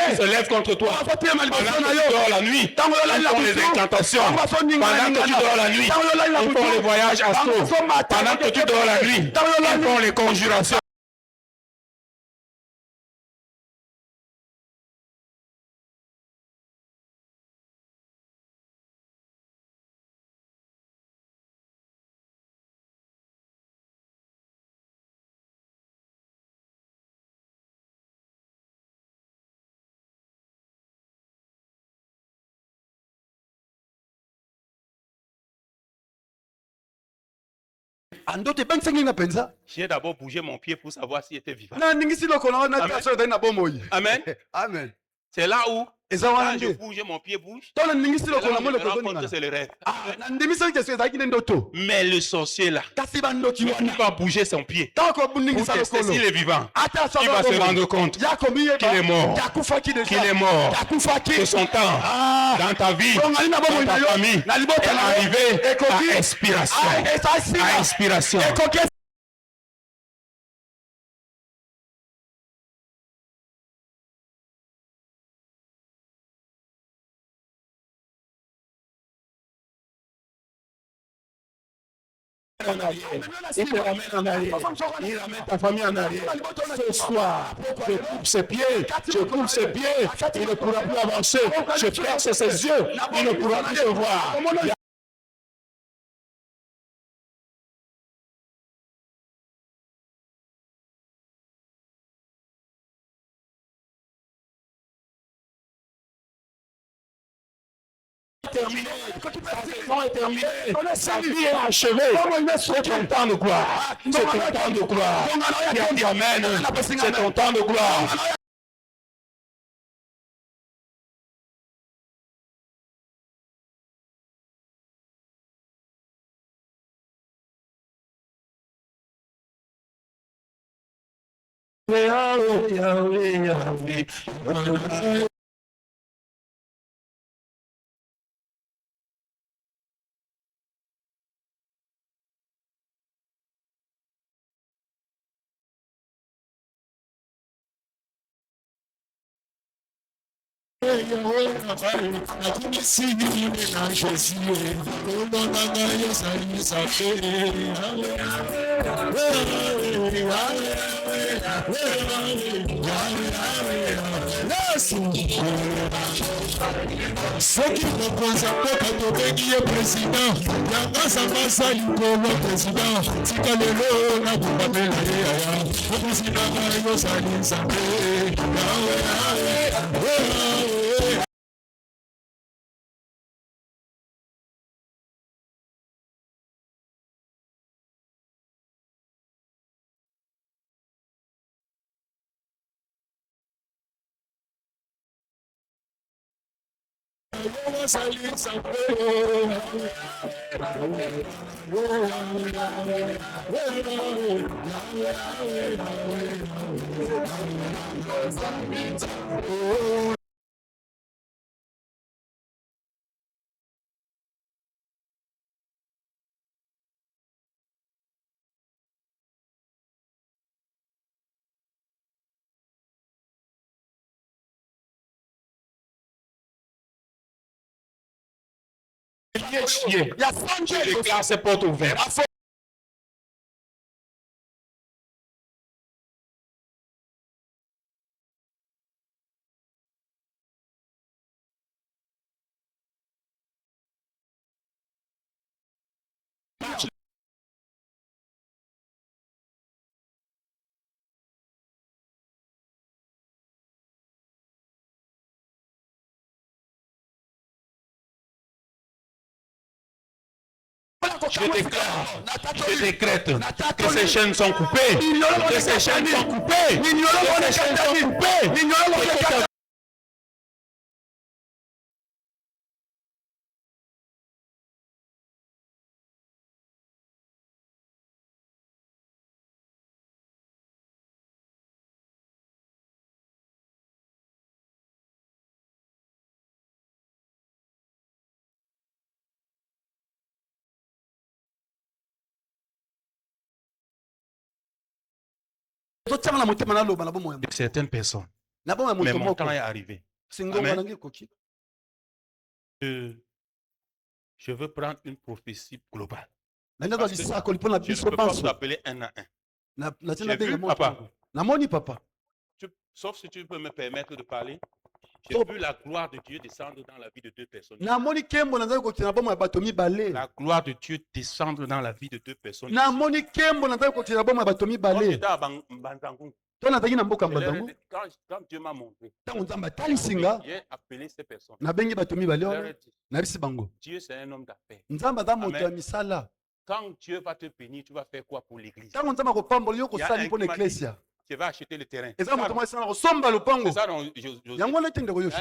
qui se lèvent contre toi. Pendant que tu dors la nuit, ils font les incantations. Pendant que tu dors la nuit, ils font les voyages astraux. Pendant que tu dors la nuit, ils font les conjurations. J'ai d'abord bougé mon pied pour savoir s'il était vivant. Amen. Amen. C'est là où quand je bouge, mon pied bouge. C'est là où je me rends compte que c'est le rêve. Mais le sorcier là, il va bouger son pied pour tester s'il est vivant. Il va se rendre compte qu'il est mort. Qu'il est mort. Que son temps dans ta vie, dans ta famille, est arrivé à expiration. À expiration. En arrière. Il te ramène en arrière. Il ramène ta famille en arrière. Ce soir, je coupe ses pieds. Je coupe ses pieds. Il ne pourra plus avancer. Je perce ses yeux. Il ne pourra plus te voir. Terminé, non est terminé, sa vie est achevée. C'est ton temps de gloire. C'est ton temps de gloire. Qui a dit Amen. C'est ton temps de gloire. Ceux qui ne pensent pas que tu es président, Yanga Likolo président, Tikalelo, Nabumabela, le président Mario Sali Santé, Je déclare ces portes ouvertes. je décrète que ces chaînes sont coupées. Que ces chaînes sont coupées. Que ces chaînes sont coupées. De certaines personnes. Mais mon temps est arrivé. Amen. Je veux prendre une prophétie globale. Parce que je ne peux pas vous appeler un à un. J'ai vu, papa. Sauf si tu peux me permettre de parler. J'ai vu la gloire de Dieu descendre dans la vie de deux personnes. La gloire de Dieu descendre dans la vie de deux personnes. Quand Dieu m'a montré, j'ai appelé ces personnes. Dieu, c'est un homme d'affaires. Quand Dieu va te bénir, tu vas faire quoi pour l'église? Tu vas acheter le terrain. C'est ça dont il y a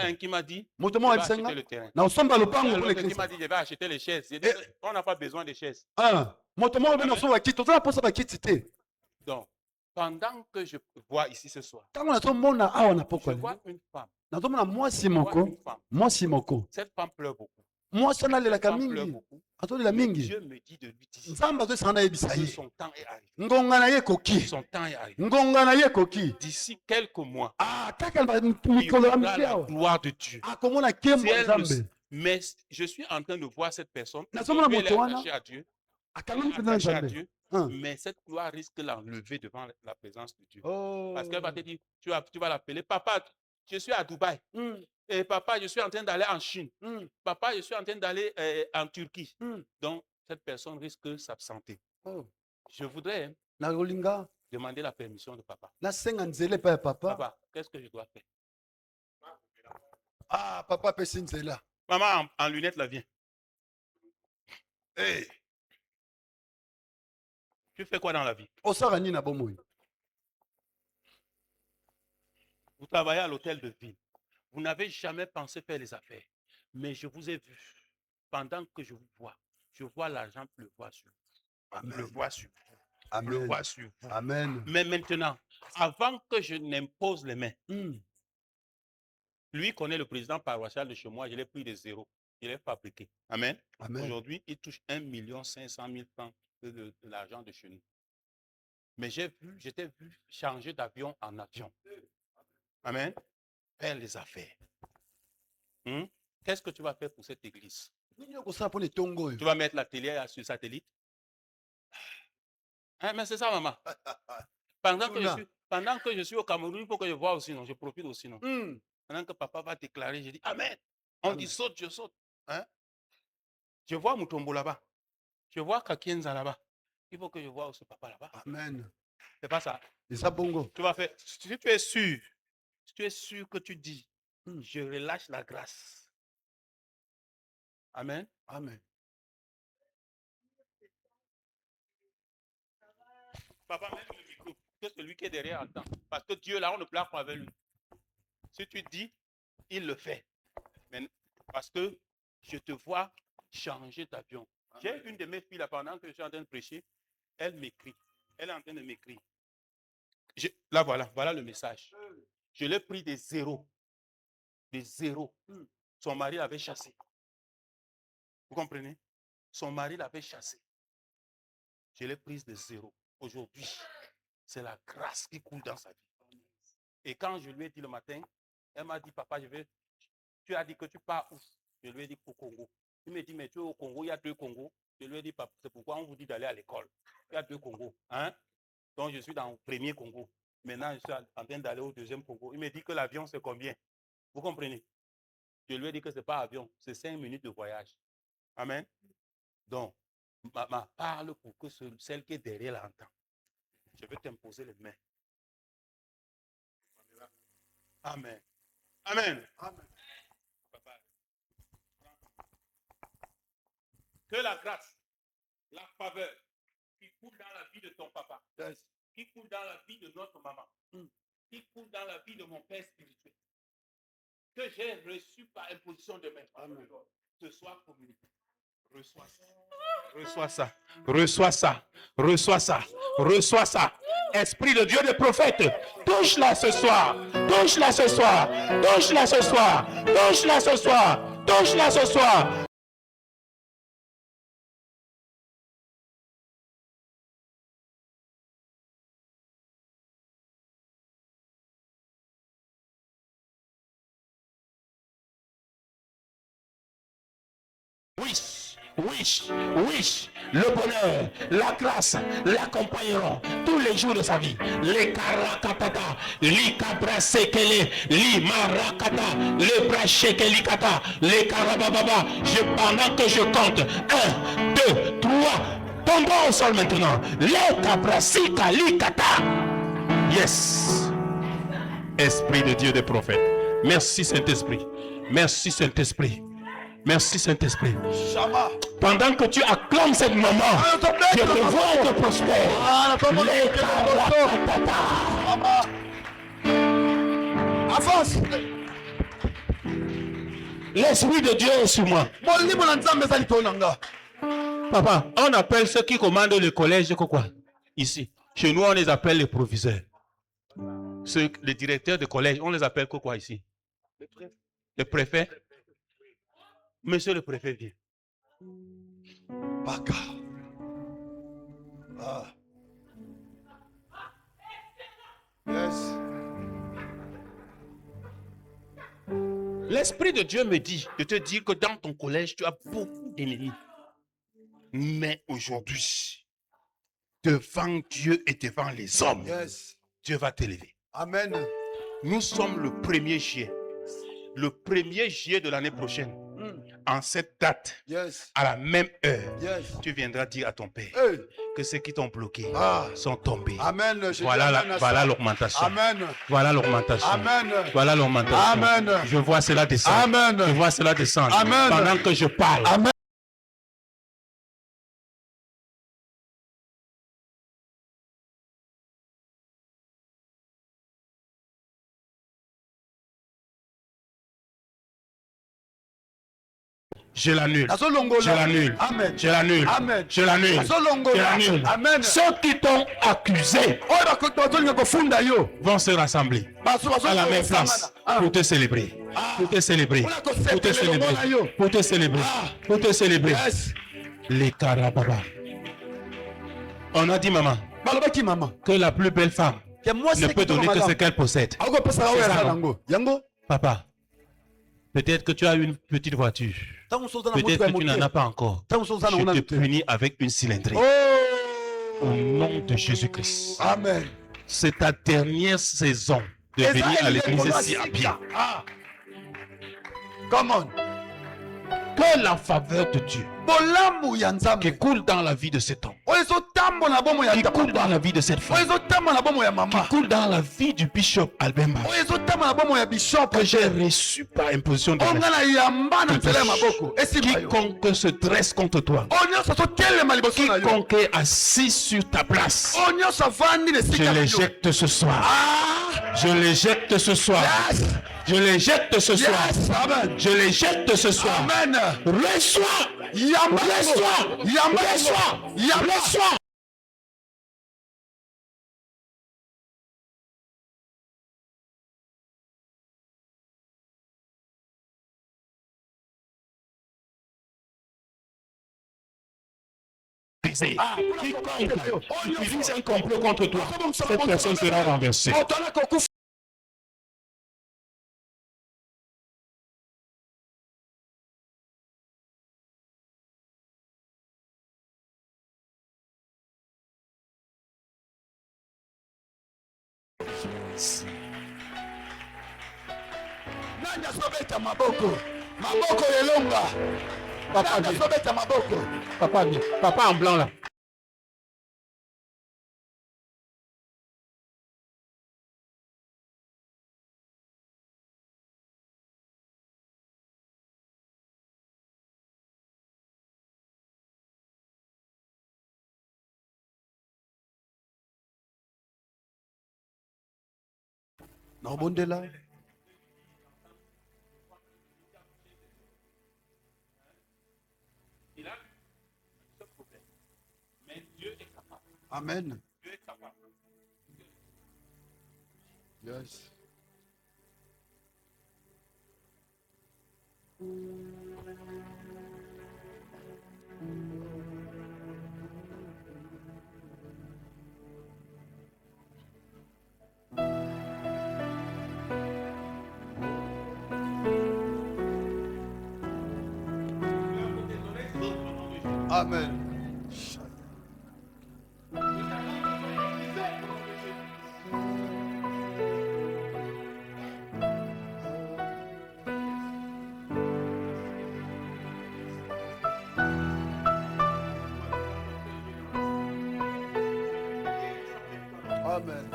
un qui m'a dit, je vais acheter le terrain. L'autre qui m'a dit, je vais acheter les chaises. Dit, on n'a pas besoin de chaises. Donc, pendant que je vois ici ce soir, je vois une femme. Cette femme pleure beaucoup. Cette femme pleure beaucoup. Mais Dieu me dit de lui dire que son temps est arrivé. Son temps est arrivé. D'ici quelques mois, il verra la gloire de Dieu. Mais je suis en train de voir cette personne. Elle est attachée à Dieu. Mais cette gloire risque de l'enlever devant la présence de Dieu. Parce qu'elle va te dire, tu vas l'appeler, papa, je suis à Dubaï. Et papa, je suis en train d'aller en Chine. Papa, je suis en train d'aller en Turquie. Donc, cette personne risque de s'absenter. Je voudrais demander la permission de papa. Papa, qu'est-ce que je dois faire? Ah, papa, là. Maman, en lunettes, là, viens. Hey. Tu fais quoi dans la vie? Vous travaillez à l'hôtel de ville. Vous n'avez jamais pensé faire les affaires. Mais je vous ai vu. Pendant que je vous vois, je vois l'argent pleuvoir sur vous. Pleuvoir sur vous. Amen. Pleuvoir sur vous. Amen. Mais maintenant, avant que je n'impose les mains, lui connaît le président paroissial de chez moi, je l'ai pris de zéro. Je l'ai fabriqué. Amen. Amen. Aujourd'hui, il touche 1 500 000 francs de l'argent de chez nous. Mais j'étais vu changer d'avion en avion. Amen. Faire les affaires. Qu'est-ce que tu vas faire pour cette église? Tu vas mettre la télé sur satellite? Mais c'est ça, maman. Pendant que je suis au Cameroun, il faut que je vois aussi, non? Je profite aussi, non? Pendant que papa va déclarer, je dis Amen. On dit saute, je saute. Je vois Mutombo là-bas. Je vois Kakienza là-bas. Il faut que je vois aussi papa là-bas. Amen. C'est pas ça. C'est ça, bongo. Tu vas faire. Si tu es sûr que tu dis, je relâche la grâce. Amen. Amen. Papa, mets le micro. Que celui qui est derrière attend. Parce que Dieu, là, on ne plaque pas avec lui. Si tu dis, il le fait. Mais parce que je te vois changer d'avion. J'ai une de mes filles là, pendant que je suis en train de prêcher, elle m'écrit. Elle est en train de m'écrire. Là, voilà le message. Je l'ai pris des zéros. Des zéros. Son mari l'avait chassé. Vous comprenez? Son mari l'avait chassé. Je l'ai prise de zéro. Aujourd'hui, c'est la grâce qui coule dans sa vie. Et quand je lui ai dit le matin, elle m'a dit, papa, tu as dit que tu pars où? Je lui ai dit au Congo. Il m'a dit, mais tu es au Congo, il y a 2 Congos. Je lui ai dit, papa, c'est pourquoi on vous dit d'aller à l'école. Il y a 2 Congos. Donc, je suis dans le premier Congo. Maintenant, je suis en train d'aller au 2e Congo. Il m'a dit que l'avion, c'est combien? Vous comprenez? Je lui ai dit que ce n'est pas avion, c'est 5 minutes de voyage. Amen. Donc, maman, parle pour que celle qui est derrière l'entende. Je veux t'imposer les mains. Amen. Amen. Amen. Papa. Que la grâce la faveur qui coule dans la vie de ton papa, Yes. qui coule dans la vie de notre maman, qui coule dans la vie de mon père spirituel, que j'ai reçu par imposition de main, ce soir communiqué. Reçois ça. Reçois ça. Reçois ça. Reçois ça. Reçois ça. Esprit de Dieu des prophètes, touche-la ce soir. Touche-la ce soir. Touche-la ce soir. Touche-la ce soir. Touche-la ce soir. Oui, le bonheur, la grâce l'accompagneront tous les jours de sa vie. Les karakatata, les kabra sekele, les marakata, les bras shekelikata, les karabababa. Pendant que je compte, 1, 2, 3, tombons au sol maintenant. Les kabra sikalikata. Yes. Esprit de Dieu des prophètes. Merci Saint-Esprit. Merci Saint-Esprit. Merci Saint-Esprit. Pendant que tu acclames cette maman, je te vois être prospère. Avance. L'Esprit de Dieu est sur moi. Papa, on appelle ceux qui commandent le collège quoi? Ici. Chez nous, on les appelle les proviseurs. Les directeurs de collège, on les appelle quoi ici? Les préfets. Monsieur le préfet vient. Baka. Ah. Yes. L'Esprit de Dieu me dit de te dire que dans ton collège, tu as beaucoup d'ennemis. Mais aujourd'hui, devant Dieu et devant les hommes, Yes. Dieu va t'élever. Amen. Nous sommes le 1er juillet. Le 1er juillet de l'année prochaine. En cette date, Yes. à la même heure, Yes. tu viendras dire à ton père Hey. que ceux qui t'ont bloqué Ah. sont tombés. Amen. Voilà l'augmentation. Amen. Voilà l'augmentation. Amen. Voilà l'augmentation. Amen. Je vois cela descendre. Amen. Je vois cela descendre. Amen. Pendant que je parle. Amen. Je l'annule. Je l'annule. Amen. Je l'annule. Amen. Je l'annule. Je l'annule. Amen. Ceux qui t'ont accusé vont se rassembler à la même place pour te célébrer. Pour te célébrer. Pour te célébrer. Pour te célébrer. Pour te célébrer. Les carababa. On a dit, maman, que la plus belle femme ne peut donner que ce qu'elle possède. Papa, peut-être que tu as une petite voiture. Peut-être que tu n'en as pas encore. Je te punis avec une cylindrée. Au nom de Jésus-Christ. Amen. C'est ta dernière saison de venir à l'église ici à Bia. Come on. Que la faveur de Dieu qui coule dans la vie de cet homme, qui coule dans la vie de cette femme, qui coule dans la vie du bishop Albemba, que j'ai reçu par imposition de quiconque se dresse contre toi, quiconque est assis sur ta place, je les jette ce soir. Je les jette ce soir. Je les jette ce soir. Je les jette ce soir. Reçois. Reçois. Reçois. Reçois. Quiconque utilise un complot contre toi, cette personne sera renversée. Nani asobeta maboko? Maboko yelonga. Papa asobeta maboko. Papa en blanc là. Nabondela. Amen. Yes. Amen. Amen.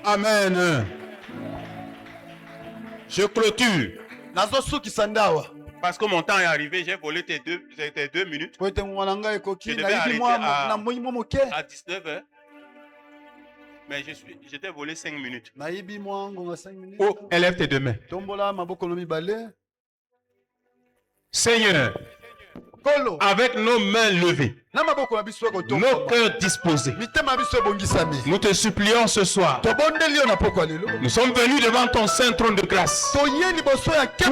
Amen. Je clôture. Nazo suki sandawa. Parce que mon temps est arrivé, j'ai volé tes deux minutes. Kwete mwananga ekoki Je na devais yibi arrêter mwa à- na moyi moke. À 19h. Mais je t'ai volé 5 minutes. Na yibi mwa ngonga 5 minutes. Oh, élève tes deux mains. Tombola maboko no mibale. Seigneur, Kolo. avec nos mains levées, Na maboko na biso ko nos tombola. cœurs disposés, Mitema biso bongisami. nous te supplions ce soir. Tobondeli yo na poko lelo. Nous sommes venus devant ton saint trône de grâce. Toye liboso ya ke.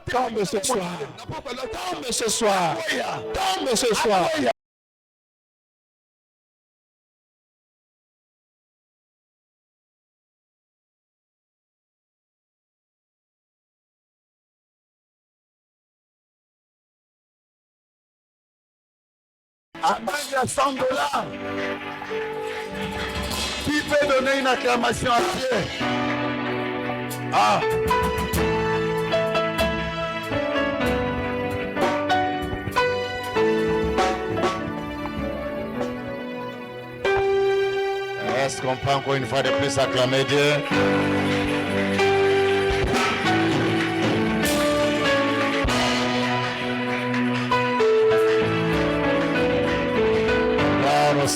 Tombe ce soir. Tombe ce soir. Tombe ce soir. Amani ya $100. Qui peut donner une acclamation à Dieu? Ah. Est-ce qu'on peut encore une fois de plus acclamer Dieu? Gloire au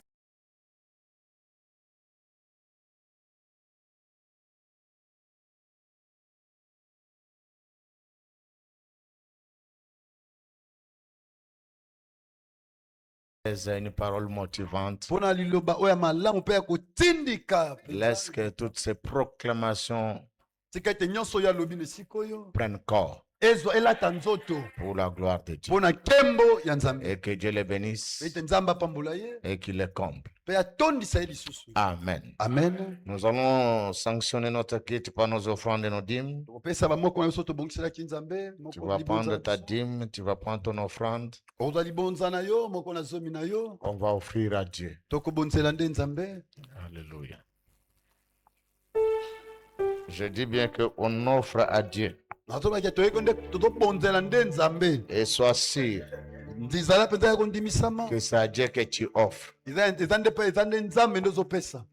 C'est une parole motivante. Pona liloba oya malamu pe ya kotindika. Laisse que toutes ces proclamations Tika ete nyonso ya lobi na sikoyo. prennent corps Ezo elata nzoto. pour la gloire de Dieu. Pona kembo ya Nzambe. Et que Dieu les bénisse Ete Nzambe apambola ye. et qu'il les comble. Pe atondisa ye lisusu. Amen. Amen. Nous allons sanctionner notre quitte par nos offrandes et nos dîmes. Tokopesa bamoko na biso tobongiselaki Nzambe. Tu Moko vas prendre libonza ta biso. dîme, tu vas prendre ton offrande. Oza libonza na yo, moko na zomi na yo. On va offrir à Dieu. Tokobonzela nde Nzambe. Alléluia. Je dis bien qu'on offre à Dieu. Nazobaki toyeko nde tozobonzela nde Nzambe. Et sois sûr Ndizala mpenza ya kondimisama. que c'est à Dieu que tu offres. Eza nde Nzambe nde ozopesa.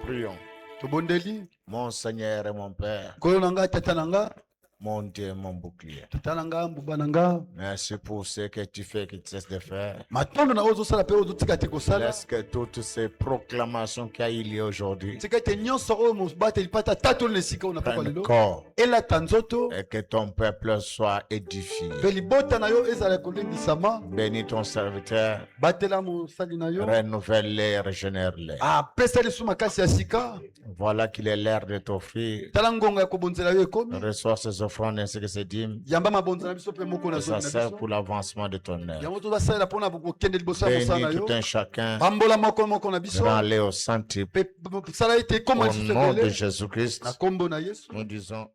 Prions. Tobondeli. Mon Seigneur et mon Père, Koyo na nga tata na nga. mon Dieu et mon bouclier. Tata na nga mbuba na nga. Merci pour ce que tu fais, que tu cesses de faire. Matondo na oyo ozosala mpe oyo ozotika te kosala. Laisse que toutes ces proclamations qu'il y a eu lieu aujourd'hui Tika ete nyonso oyo mobateli pata tatoli na esika oyo na pokwa prennent lelo. corps Elata nzoto. et que ton peuple soit édifié. Mpe libota na yo ezala kolendisama. Bénis ton serviteur, Batela mosali na yo. renouvelle-les, régénère-les. Apesa lisu makasi ya sika. Voilà qu'il est l'heure de t'offrir. Tala ngonga ya kobonzela yo ekomi. Reçois ces offrandes ainsi que ces dîmes. Yamba mabonza na biso pe moko na Et ça zo na sert biso. pour l'avancement de ton œuvre. Yango to basala pona kokende liboso ya mosala Bénis yo. tout un chacun. Pambola moko na biso. Rends-les au centuple. Pe sala ete Au koma nom de sifele. Jésus-Christ, Na kombo na Yesu. nous disons